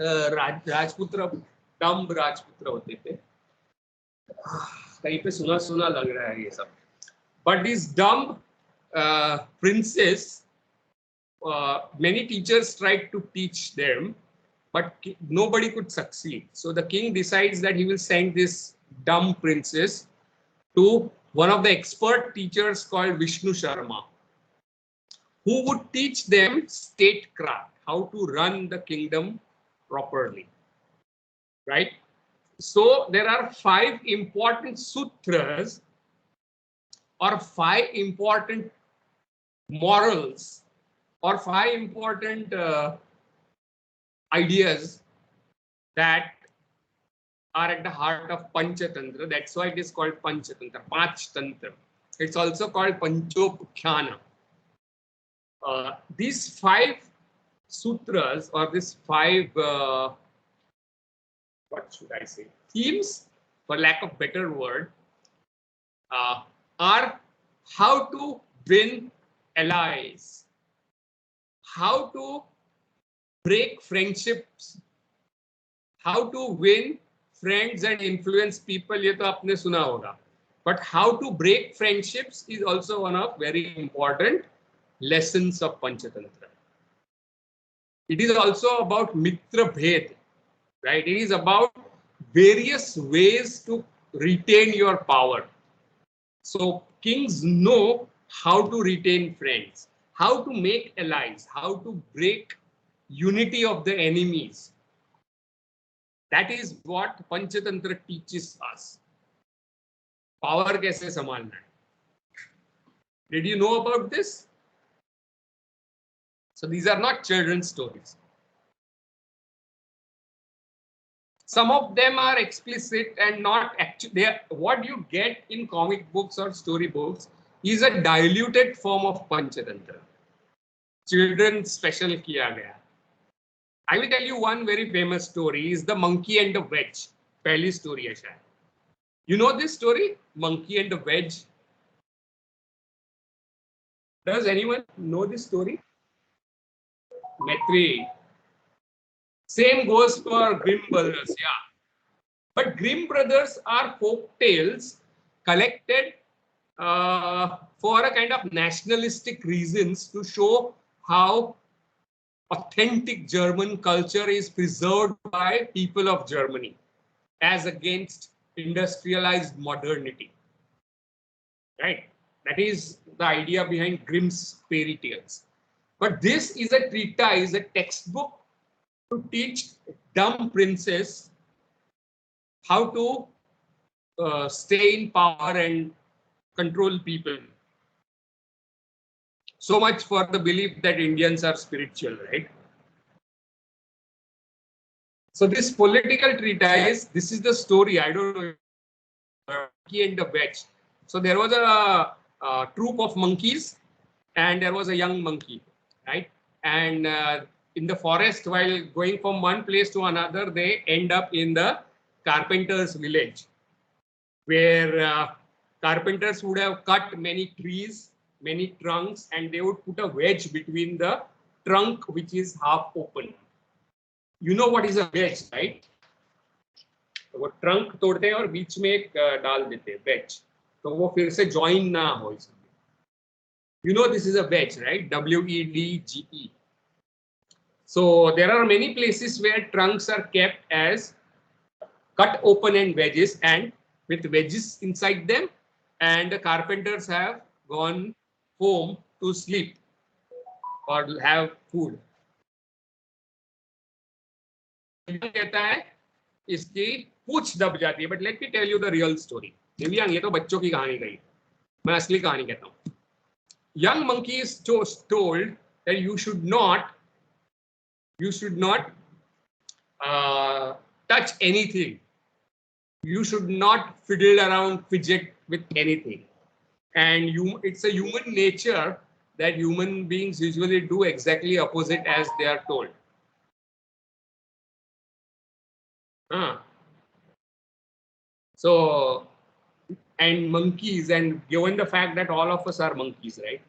राजपुत्र, dumb राजपुत्र होते थे. कहीं पे सुना सुना लग रहा है ये सब. But these dumb princes, many teachers tried to teach them, but nobody could succeed. So the king decides that he will send this dumb princess to one of the expert teachers called Vishnu Sharma, who would teach them statecraft, how to run the kingdom properly, right? So there are 5 important sutras or 5 important morals or 5 important ideas that are at the heart of Panchatantra. That's why it is called Panchatantra, Panch Tantra. It's also called Panchopukhyana. These 5 sutras or these 5, what should I say, themes, for lack of better word, are how to win allies, how to break friendships, how to win friends and influence people. ये तो आपने सुना होगा. But how to break friendships is also one of very important lessons of Panchatantra. It is also about Mitra Bhed, right? It is about various ways to retain your power. So kings know how to retain friends, how to make allies, how to break unity of the enemies. That is what Panchatantra teaches us. Power kaise sambalna hai. Did you know about this? So these are not children's stories. Some of them are explicit and not actually. What you get in comic books or story books is a diluted form of Panchatantra. Children special kiya gaya. I will tell you one very famous story is the monkey and the wedge. Pehli story hai shayad. You know this story? Monkey and the wedge. Does anyone know this story? Maitri. Same goes for Grimm Brothers, yeah. But Grimm Brothers are folk tales collected for a kind of nationalistic reasons to show how authentic German culture is preserved by people of Germany as against industrialized modernity. Right? That is the idea behind Grimm's fairy tales. But this is a treatise, a textbook to teach dumb princes how to stay in power and control people. So much for the belief that Indians are spiritual, right? So this political treatise, this is the story. I don't know. Monkey and the wedge. So there was a troop of monkeys, and there was a young monkey, right? And in the forest, while going from one place to another, they end up in the carpenter's village. where carpenters would have cut many trees, many trunks, and they would put a wedge between the trunk which is half open. You know what is a wedge, right? तो वो trunk तोड़ते हैं और बीच में एक डाल देते हैं वेज, तो वो फिर से ज्वाइन ना हो इसमें. You know this is a wedge, right? WEDGE. So there are many places where trunks are kept as cut open and wedges, and with wedges inside them, and the carpenters have gone home to sleep or have food. कहता है इसकी पूछ दब जाती है, but let me tell you the real story. दिव्यांग, ये तो बच्चों की कहानी गई, मैं असली कहानी कहता हूँ. Young monkey is told that you should not touch anything. You should not fiddle around, fidget with anything. And it's a human nature that human beings usually do exactly opposite as they are told. So, and monkeys, and given the fact that all of us are monkeys, right?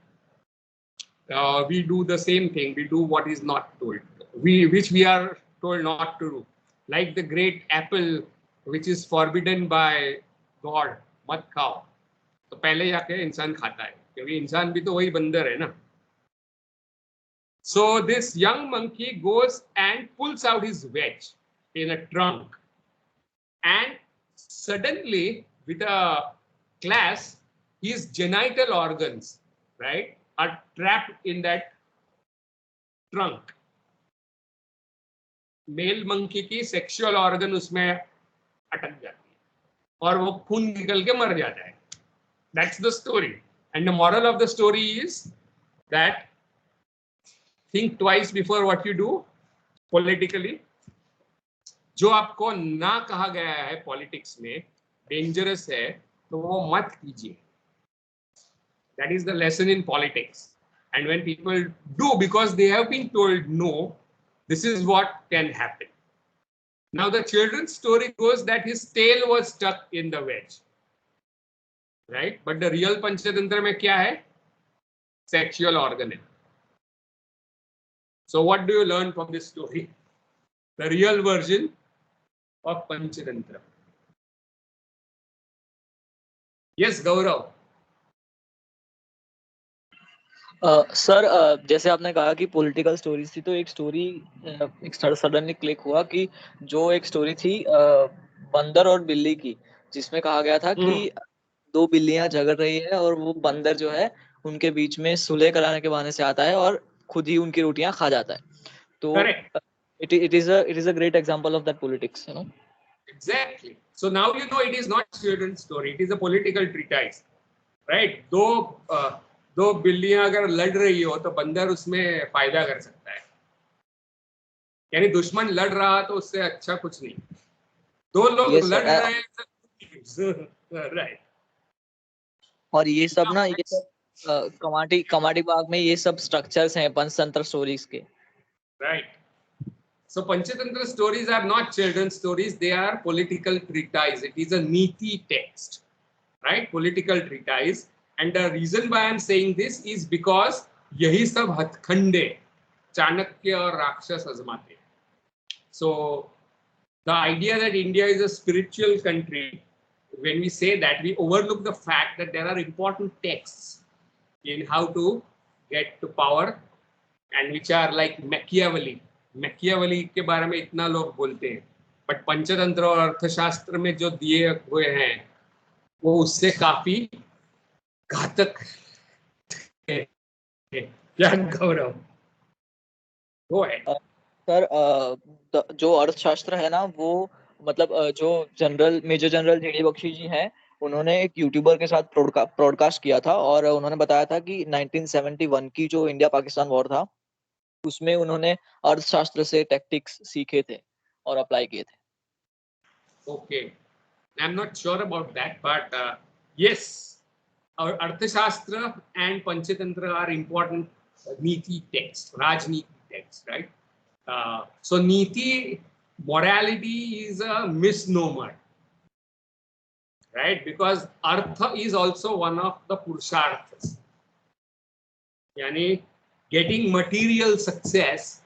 We do the same thing. We do what is not told, which we are told not to do. Like the great apple, which is forbidden by God, मत खाओ. तो पहले जाके इंसान खाता है, क्योंकि इंसान भी तो वही बंदर है ना. So this young monkey goes and pulls out his wedge in a trunk, and suddenly, with a class, his genital organs, right, are trapped in that trunk. Male monkey की sexual organ उसमें अटक जाती है और वो खून निकल के मर जाता है. That's the story. And the moral of the story is that think twice before what you do politically. जो आपको ना कहा गया है पॉलिटिक्स में डेंजरस है, तो वो मत कीजिए. That is the lesson in politics. And when people do because they have been told no, this is what can happen. Now the children's story goes that his tail was stuck in the wedge, right? But the real Panchatantra में क्या है? Sexual organ है. So what do you learn from this story? The real version of Panchatantra. Yes, Gaurav. Sir जैसे आपने कहा कि political stories थी, तो एक स्टोरी एक सडनली क्लिक हुआ कि जो एक स्टोरी थी बंदर और बिल्ली की, जिसमें कहा गया था कि दो बिल्लियां झगड़ रही है और वो बंदर जो है उनके बीच में सुलह कराने के बहाने से आता है और खुद ही उनकी रोटियां खा जाता है. तो it is a great example of that politics, you know. Exactly. So now you know it is not children's story, it is a political treatise, right? दो बिल्लियां अगर लड़ रही हो तो बंदर उसमें फायदा कर सकता है, यानी दुश्मन लड़ रहा तो उससे अच्छा कुछ नहीं. दो लोग लड़ रहे हैं, राइट. और ये सब ना, ये सब कमाटी बाग में ये सब स्ट्रक्चर्स हैं पंचतंत्र स्टोरीज के, right. So Panchatantra stories are not children's stories, they are political treatise. It is a niti text, right? Political treatise. And the reason why I am saying this is because यही सब हथखंडे चाणक्य और राक्षस आजमाते. So the idea that India is a spiritual country, when we say that, we overlook the fact that there are important texts in how to get to power, and which are like Machiavelli. Machiavelli के बारे में इतना लोग बोलते हैं, but Panchatantra और अर्थशास्त्र में जो दिए हुए हैं वो उससे काफी घातक है. क्या गौरव? वो है सर जो अर्थशास्त्र है ना, वो मतलब जो मेजर जनरल जेडी बख्शी जी हैं, उन्होंने एक यूट्यूबर के साथ ब्रॉडकास्ट किया था और उन्होंने बताया था कि 1971 की जो इंडिया पाकिस्तान वॉर था उसमें उन्होंने अर्थशास्त्र से टैक्टिक्स सीखे थे और अप्लाई किए थे. Okay, I am not sure about that, but yes, अर्थशास्त्र एंड पंचतंत्र आर इंपॉर्टेंट नीति टेक्स्ट, राजनीति टेक्स्ट, राइट? So नीति, morality is a misnomer. right? Because artha is also one of the purusharthas. Yani getting material success,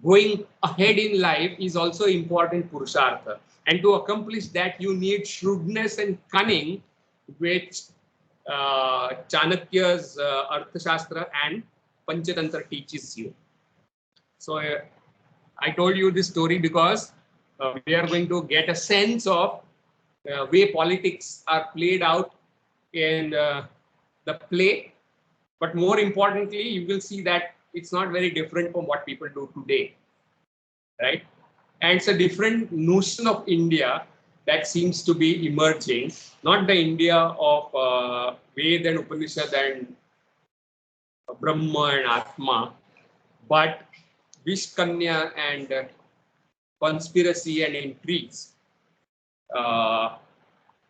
going ahead in life is also important purushartha. And to accomplish that, you need shrewdness and cunning, which Chanakya's Arthashastra and Panchatantra teaches you. So I told you this story because we are going to get a sense of way politics are played out in the play. But more importantly, you will see that it's not very different from what people do today, right? And it's a different notion of India that seems to be emerging, not the India of Ved and Upanishad and Brahma and Atma, but Vishkanya and conspiracy and intrigues. How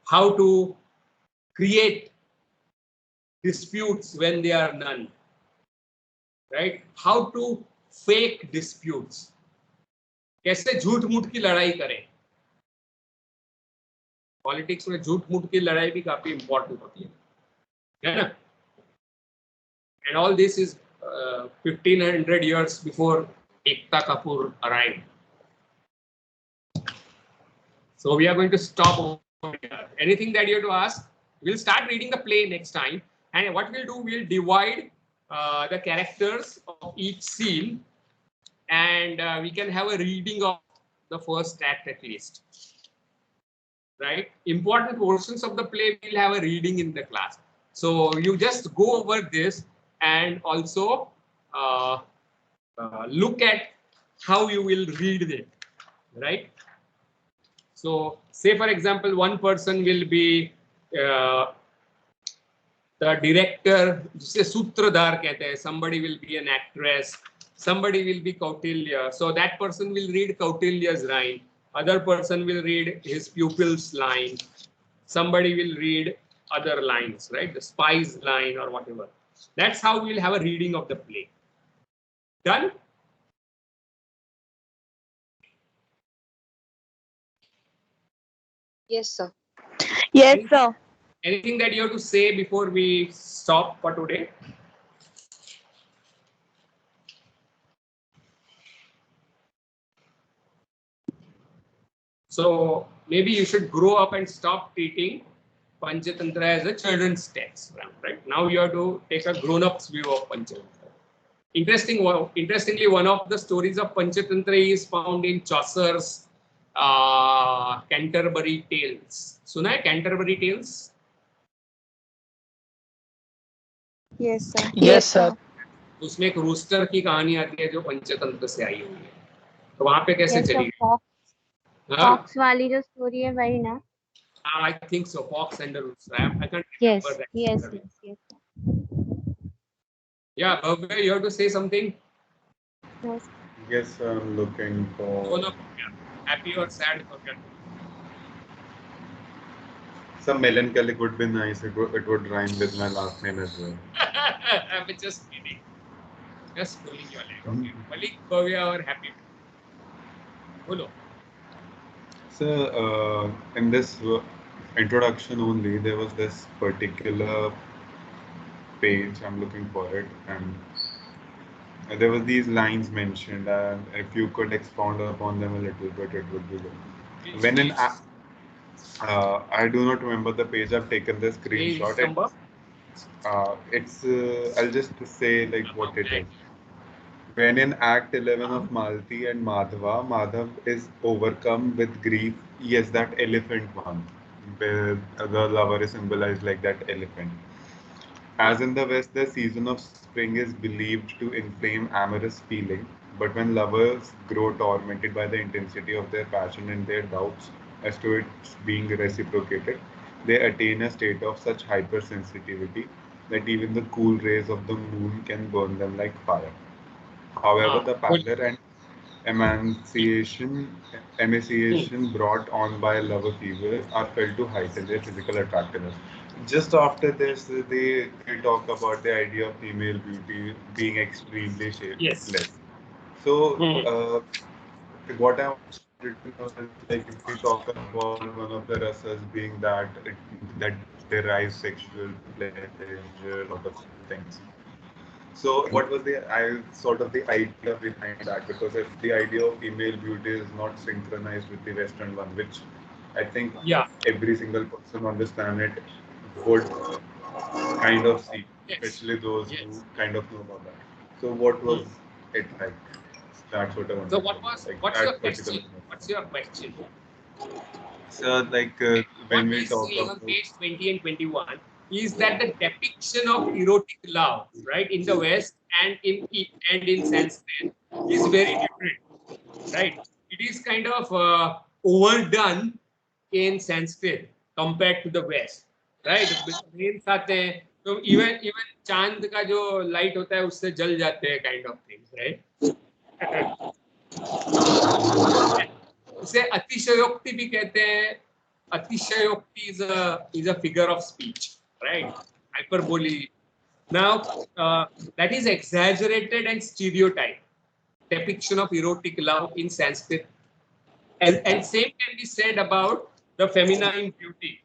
to create disputes when there are none, right? How to fake disputes. कैसे झूठ मूठ की लड़ाई करें. Politics में झूठ मूठ की लड़ाई भी काफी इंपॉर्टेंट होती है ना? And all this is 1500 years before Ekta Kapoor arrived. So we are going to stop over here. Anything that you have to ask? We'll start reading the play next time. And what we'll do, we'll divide the characters of each scene, and we can have a reading of the first act at least. Right? Important portions of the play will have a reading in the class. So you just go over this and also look at how you will read it, right? So say for example, one person will be the director, जिसे सूत्रधार कहते हैं. Somebody will be an actress, somebody will be Kautilya. So that person will read Kautilya's line. Other person will read his pupil's line. Somebody will read other lines, right? The spy's line or whatever. That's how we'll have a reading of the play. Done? Yes, sir. Yes, sir. Anything that you have to say before we stop for today? So maybe you should grow up and stop treating Panchatantra as a children's text, right? Now you have to take a grown-up's view of Panchatantra. Interestingly, one of the stories of Panchatantra is found in Chaucer's Canterbury Tales. सुना है Canterbury Tales? Yes, sir. Yes, sir. उसमें एक rooster की कहानी आती है जो पंचतंत्र से आई हुई है. तो वहां पे कैसे चली? फॉक्स वाली जो स्टोरी है वही ना? I think so. Fox and the Rooster. I can't Yes, remember that. yes, yes, yes. Yeah, Bhavya, you have to say something. Yes. Yes, I'm looking Oh, for no, yeah. Happy or sad? Okay. some melancholic would be nice. It would rhyme with my last name as well. I'm just kidding. Just pulling your leg. Okay. Malik, Bhavya, or Happy? Bolo. So, in this introduction only, there was this particular page. I'm looking for it, and there were these lines mentioned, and if you could expound upon them a little bit, it would be good. When in I do not remember the page. I've taken the screenshot. I'll just say like what it is. When in Act 11 of Malti and Madhava, Madhav is overcome with grief. Yes, that elephant one, where the lover is symbolized like that elephant. As in the West, the season of spring is believed to inflame amorous feeling, but when lovers grow tormented by the intensity of their passion and their doubts as to its being reciprocated, they attain a state of such hypersensitivity that even the cool rays of the moon can burn them like fire. However, the pallor and emaciation brought on by love fever are felt to heighten their physical attractiveness. Just after this, they talk about the idea of female beauty being extremely shapeless. Yes. So, what I wanted to know is like if we talk about one of the rasas being that derives sexual pleasure out of things. So what was the idea behind that? Because if the idea of female beauty is not synchronized with the Western one, which I think Yeah. every single person on this planet would kind of see, Yes. especially those who Yes. kind of know about that. So what was Hmm. it like? That's what I wanted So to know. Like what's your that particular. question? What's your question? So like Okay. What when we he's talk saying on about page 20 and 21 is that the depiction of erotic love, right, in the West and in Sanskrit is very different, right? It is kind of overdone in Sanskrit compared to the West, right? Rains आते हैं तो even चांद का जो light होता है उससे जल जाते हैं kind of things, right? उसे अतिशयोक्ति भी कहते हैं. अतिशयोक्ति is a figure of speech, right? Hyperbole. Now that is exaggerated and stereotyped depiction of erotic love in Sanskrit, and same can be said about the feminine beauty.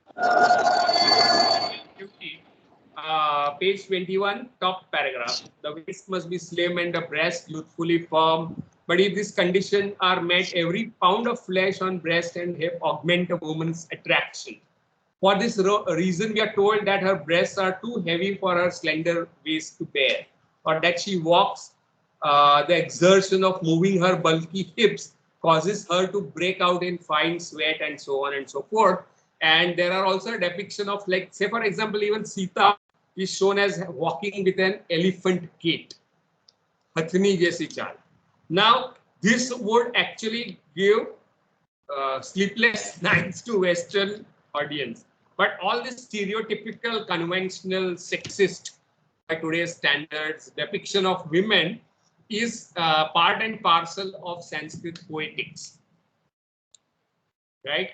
Page 21, top paragraph. The waist must be slim and the breast youthfully firm. But if these conditions are met, every pound of flesh on breast and hip augment a woman's attraction. For this reason, we are told that her breasts are too heavy for her slender waist to bear, or that she walks, the exertion of moving her bulky hips causes her to break out in fine sweat and so on and so forth. And there are also a depiction of, like, say for example, even Sita is shown as walking with an elephant gait. Hathni jaisi chal. Now, this would actually give sleepless nights to Western audience. But all this stereotypical, conventional, sexist, by today's standards, depiction of women is part and parcel of Sanskrit poetics, right?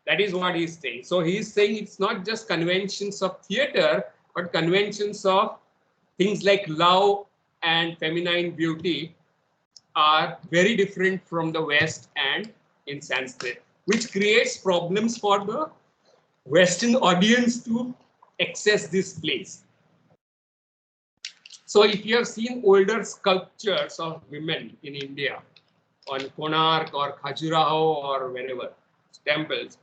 That is what he's saying. So he's saying it's not just conventions of theater, but conventions of things like love and feminine beauty are very different from the West and in Sanskrit, which creates problems for the Western audience to access this place. So if you have seen older sculptures of women in India on Konark or Khajuraho or wherever, temples,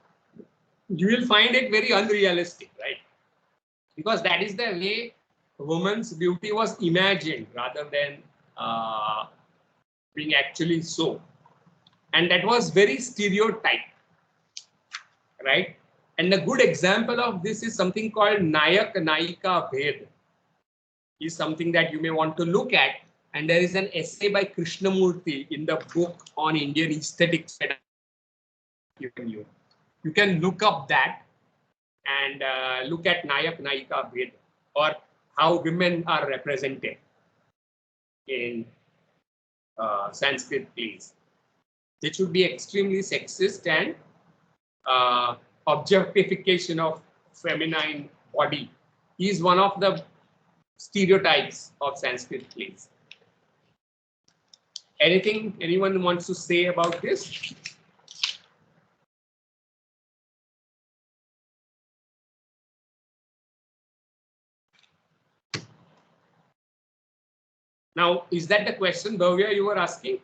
you will find it very unrealistic, right? Because that is the way woman's beauty was imagined rather than being actually so. And that was very stereotyped, right? And a good example of this is something called Nayak Nayika Bhed. Is something that you may want to look at. And there is an essay by Krishnamurti in the book on Indian aesthetics that I've given you. You can look up that and look at Nayak Nayika Bhed, or how women are represented in Sanskrit plays. It should be extremely sexist and objectification of feminine body is one of the stereotypes of Sanskrit plays. Anything anyone wants to say about this? Now, is that the question, Bhavya, you were asking?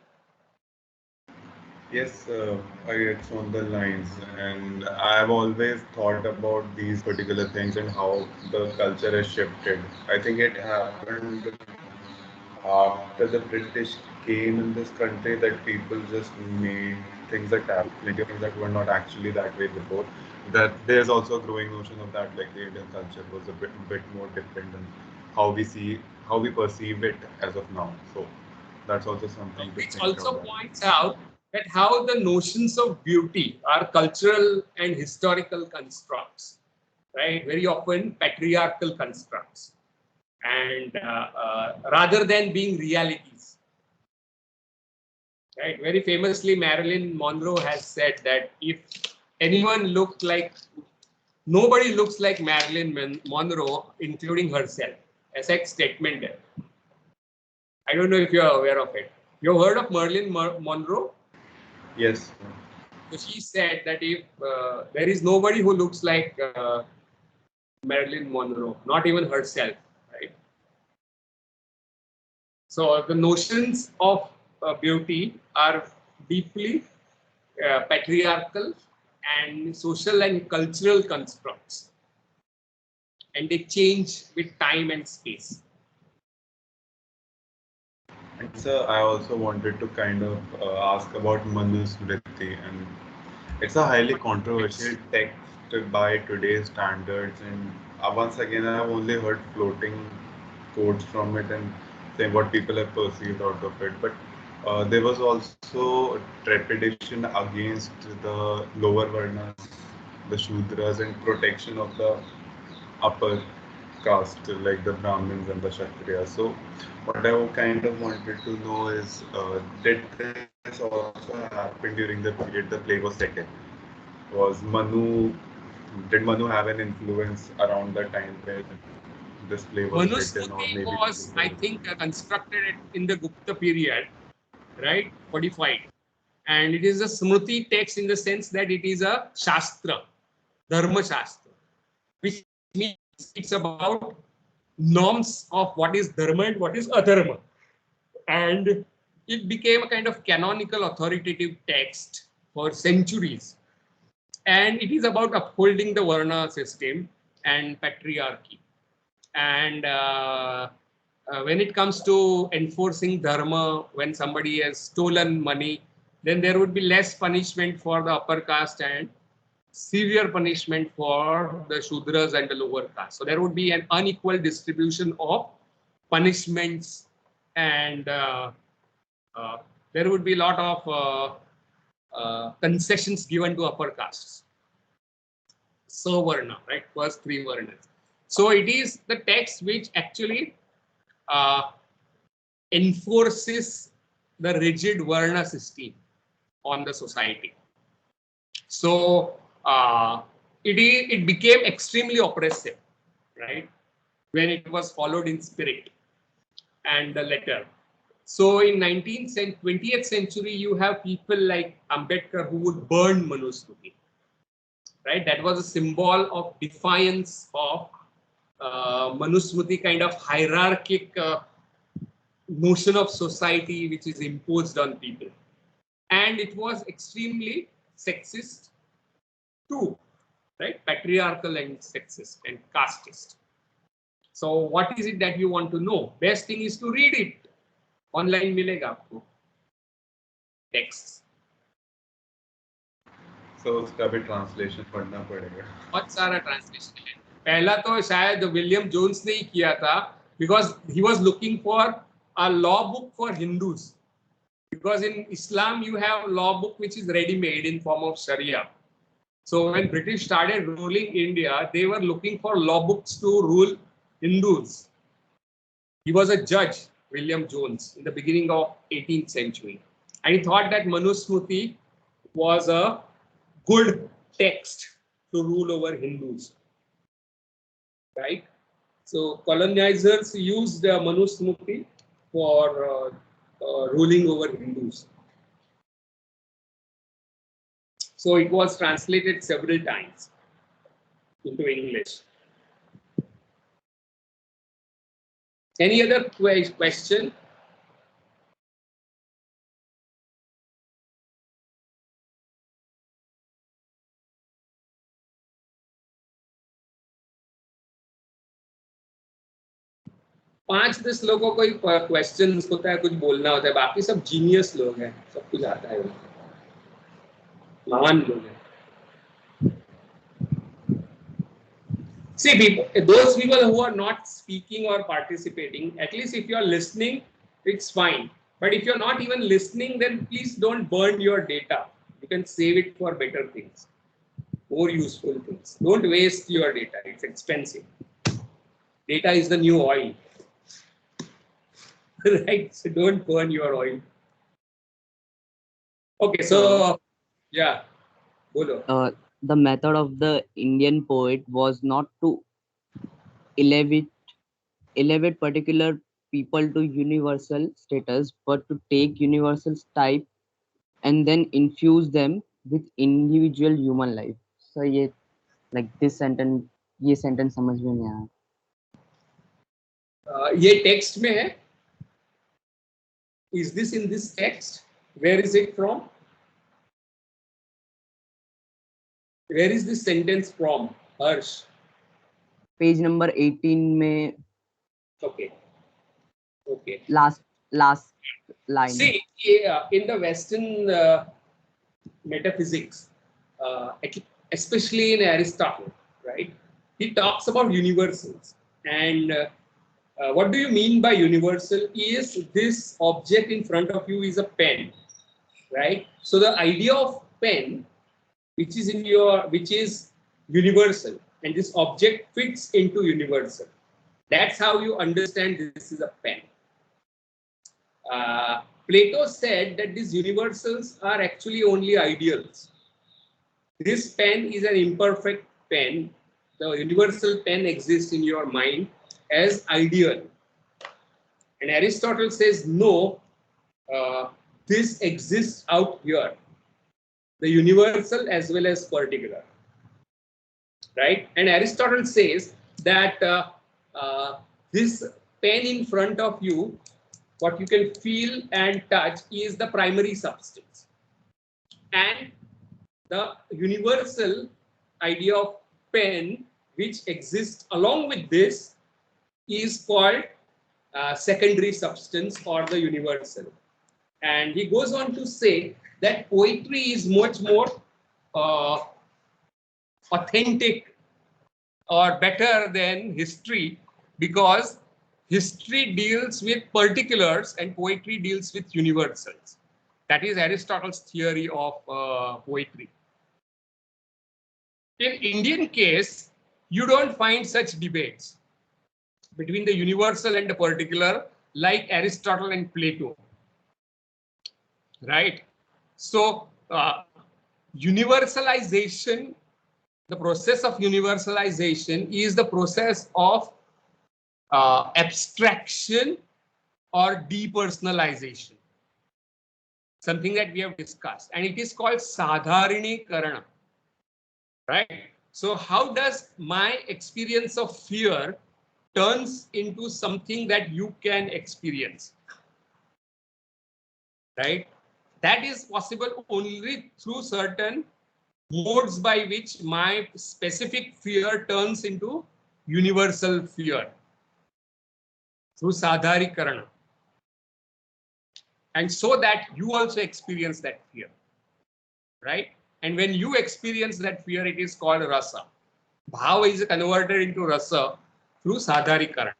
yes, it's on the lines, and I've always thought about these particular things and how the culture has shifted. I think it happened after the British came in this country that people just made things that have plenty of things that were not actually that way before. That there's also a growing notion of that, like the Indian culture was a bit more different than how we see, how we perceive it as of now. So that's also something to Which think also about. points out that how the notions of beauty are cultural and historical constructs, right? Very often patriarchal constructs, and rather than being realities, right? Very famously, Marilyn Monroe has said that if anyone looked like, nobody looks like Marilyn Monroe, including herself. As a statement there. I don't know if you are aware of it. You heard of Marilyn Monroe? Yes. So she said that if there is nobody who looks like Marilyn Monroe, not even herself, right? So the notions of beauty are deeply patriarchal and social and cultural constructs, and they change with time and space. And sir, I also wanted to kind of ask about Manusmriti, and it's a highly controversial text by today's standards. And once again, I've only heard floating quotes from it and saying what people have perceived out of it. But there was also trepidation against the lower varnas, the Shudras, and protection of the upper caste like the Brahmins and the Kshatriyas. So, what I kind of wanted to know is, did this also happen during the period the play was set in? Was Manu, did Manu have an influence around the time when this play was set in, or Manusmriti maybe was, I think, constructed in the Gupta period, right? 45. And it is a Smriti text in the sense that it is a Shastra, Dharma Shastra, which means it's about norms of what is Dharma and what is Adharma. And it became a kind of canonical authoritative text for centuries. And it is about upholding the Varna system and patriarchy. And when it comes to enforcing dharma, when somebody has stolen money, then there would be less punishment for the upper caste and severe punishment for the Shudras and the lower caste. So there would be an unequal distribution of punishments, and there would be a lot of concessions given to upper castes. Savarna, right? First three varnas. So it is the text which actually enforces the rigid Varna system on the society. So it became extremely oppressive, right? When it was followed in spirit and the letter. So in 20th century, you have people like Ambedkar who would burn Manusmriti, right? That was a symbol of defiance of Manusmriti kind of hierarchic notion of society which is imposed on people. And it was extremely sexist too, right? Patriarchal and sexist and casteist. So what is it that you want to know? Best thing is to read it. Online मिलेगा आपको texts. So उसका भी translation पढ़ना पड़ेगा. बहुत सारा translation है. पहला तो शायद विलियम जोन्स ने ही किया था, because he was looking for a law book for Hindus. Because in Islam you have a law book which is ready-made in form of Sharia. So when British started ruling India, they were looking for law books to rule Hindus. He was a judge, William Jones, in the beginning of 18th century. And he thought that Manusmriti was a good text to rule over Hindus, right? So colonizers used Manusmriti for ruling over Hindus. So it was translated several times into English. Any other question? पांच दस लोगों को ही question होता है, कुछ बोलना होता है, बाकी सब जीनियस लोग हैं, सब कुछ आता है, महान लोग हैं. See, people, those people who are not speaking or participating, at least if you are listening, it's fine. But if you're not even listening, then please don't burn your data. You can save it for better things, more useful things. Don't waste your data. It's expensive. Data is the new oil. Right? So don't burn your oil. Okay, so yeah, bolo. The method of the Indian poet was not to elevate particular people to universal status, but to take universal type and then infuse them with individual human life. So ये like this sentence, ये sentence समझ में नहीं आया. ये text में है. Is this in this text? Where is it from? Where is this sentence from, Harsh? Page number 18 में Okay. Okay. last line. See, in the Western metaphysics, especially in Aristotle, right? He talks about universals. And what do you mean by universal? Is this object in front of you is a pen, right? So the idea of pen, which is universal, and this object fits into universal. That's how you understand this is a pen. Plato said that these universals are actually only ideals. This pen is an imperfect pen. The universal pen exists in your mind as ideal. And Aristotle says, no, this exists out here, the universal as well as particular. Right? And Aristotle says that this pen in front of you, what you can feel and touch, is the primary substance. And the universal idea of pen, which exists along with this, is called secondary substance or the universal. And he goes on to say that poetry is much more authentic or better than history, because history deals with particulars and poetry deals with universals. That is Aristotle's theory of poetry. In Indian case, you don't find such debates between the universal and the particular like Aristotle and Plato. Right? So universalization, the process of universalization is the process of abstraction or depersonalization, something that we have discussed, and it is called sadharinikarana, right? So how does my experience of fear turns into something that you can experience, right? That is possible only through certain modes by which my specific fear turns into universal fear, through sadharikarana. And so that you also experience that fear, right? And when you experience that fear, it is called rasa. Bhava is converted into rasa through sadharikarana,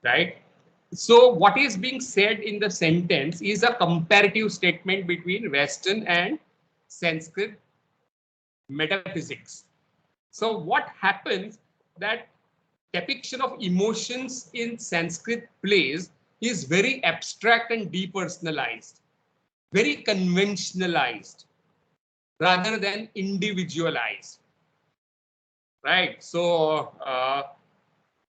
right? So what is being said in the sentence is a comparative statement between Western and Sanskrit metaphysics. So what happens, that depiction of emotions in Sanskrit plays is very abstract and depersonalized, very conventionalized rather than individualized, right? So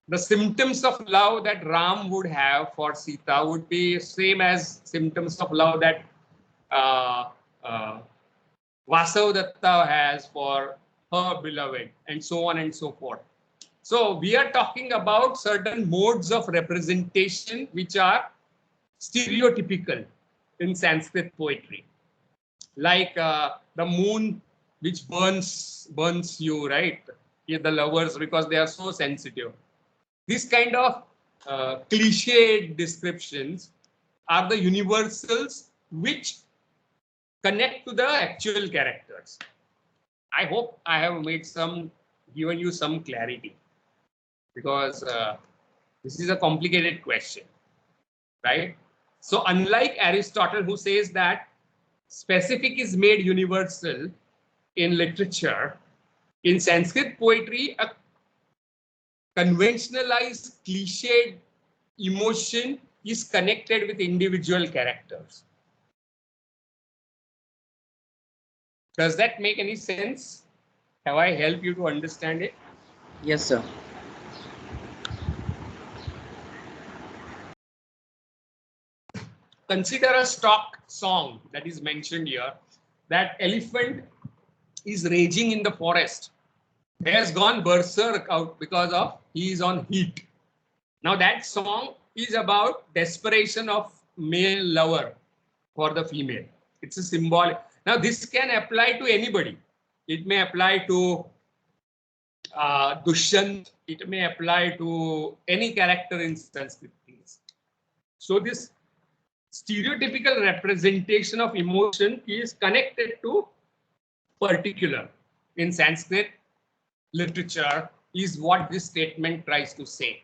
the symptoms of love that Ram would have for Sita would be same as symptoms of love that Vasudetta has for her beloved, and so on and so forth. So we are talking about certain modes of representation which are stereotypical in Sanskrit poetry, like the moon which burns you, right? The lovers, because they are so sensitive. This kind of cliched descriptions are the universals which connect to the actual characters. I hope I have given you some clarity, because this is a complicated question, right? So unlike Aristotle, who says that specific is made universal in literature, in Sanskrit poetry, a conventionalized, cliched emotion is connected with individual characters. Does that make any sense? Have I helped you to understand it? Yes, sir. Consider a stock song that is mentioned here, that elephant is raging in the forest. He has gone berserk out because of he is on heat. Now that song is about desperation of male lover for the female. It's a symbolic. Now this can apply to anybody. It may apply to Dushyant. It may apply to any character in Sanskrit things. So this stereotypical representation of emotion is connected to particular in Sanskrit literature is what this statement tries to say.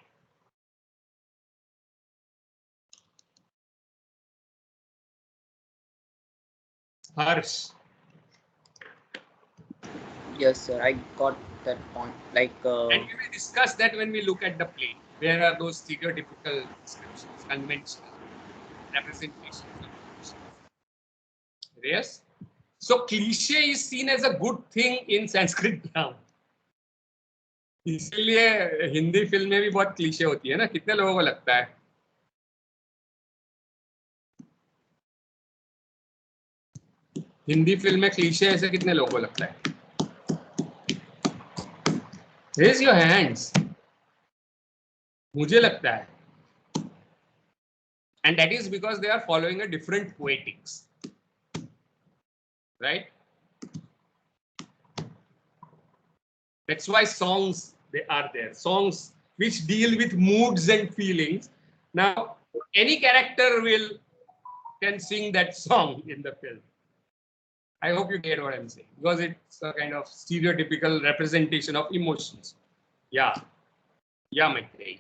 Harsh. Yes, sir. I got that point. Like, And we will discuss that when we look at the play. Where are those stereotypical descriptions, conventional representations of emotions? Yes. So cliche is seen as a good thing in Sanskrit now. इसलिए Hindi film में भी बहुत cliché होती है ना, कितने लोगों को लगता है? हिंदी फिल्म में क्लीशे ऐसे कितने लोगों को लगता है? Raise your hands. मुझे लगता है. And that is because they are following a different poetics. Right? That's why songs they are there. Songs which deal with moods and feelings. Now, any character can sing that song in the film. I hope you get what I'm saying, because it's a kind of stereotypical representation of emotions. Yeah. Yeah, Maitreyi.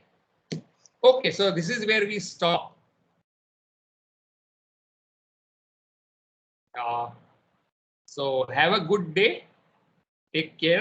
Okay, so this is where we stop. So have a good day. Take care.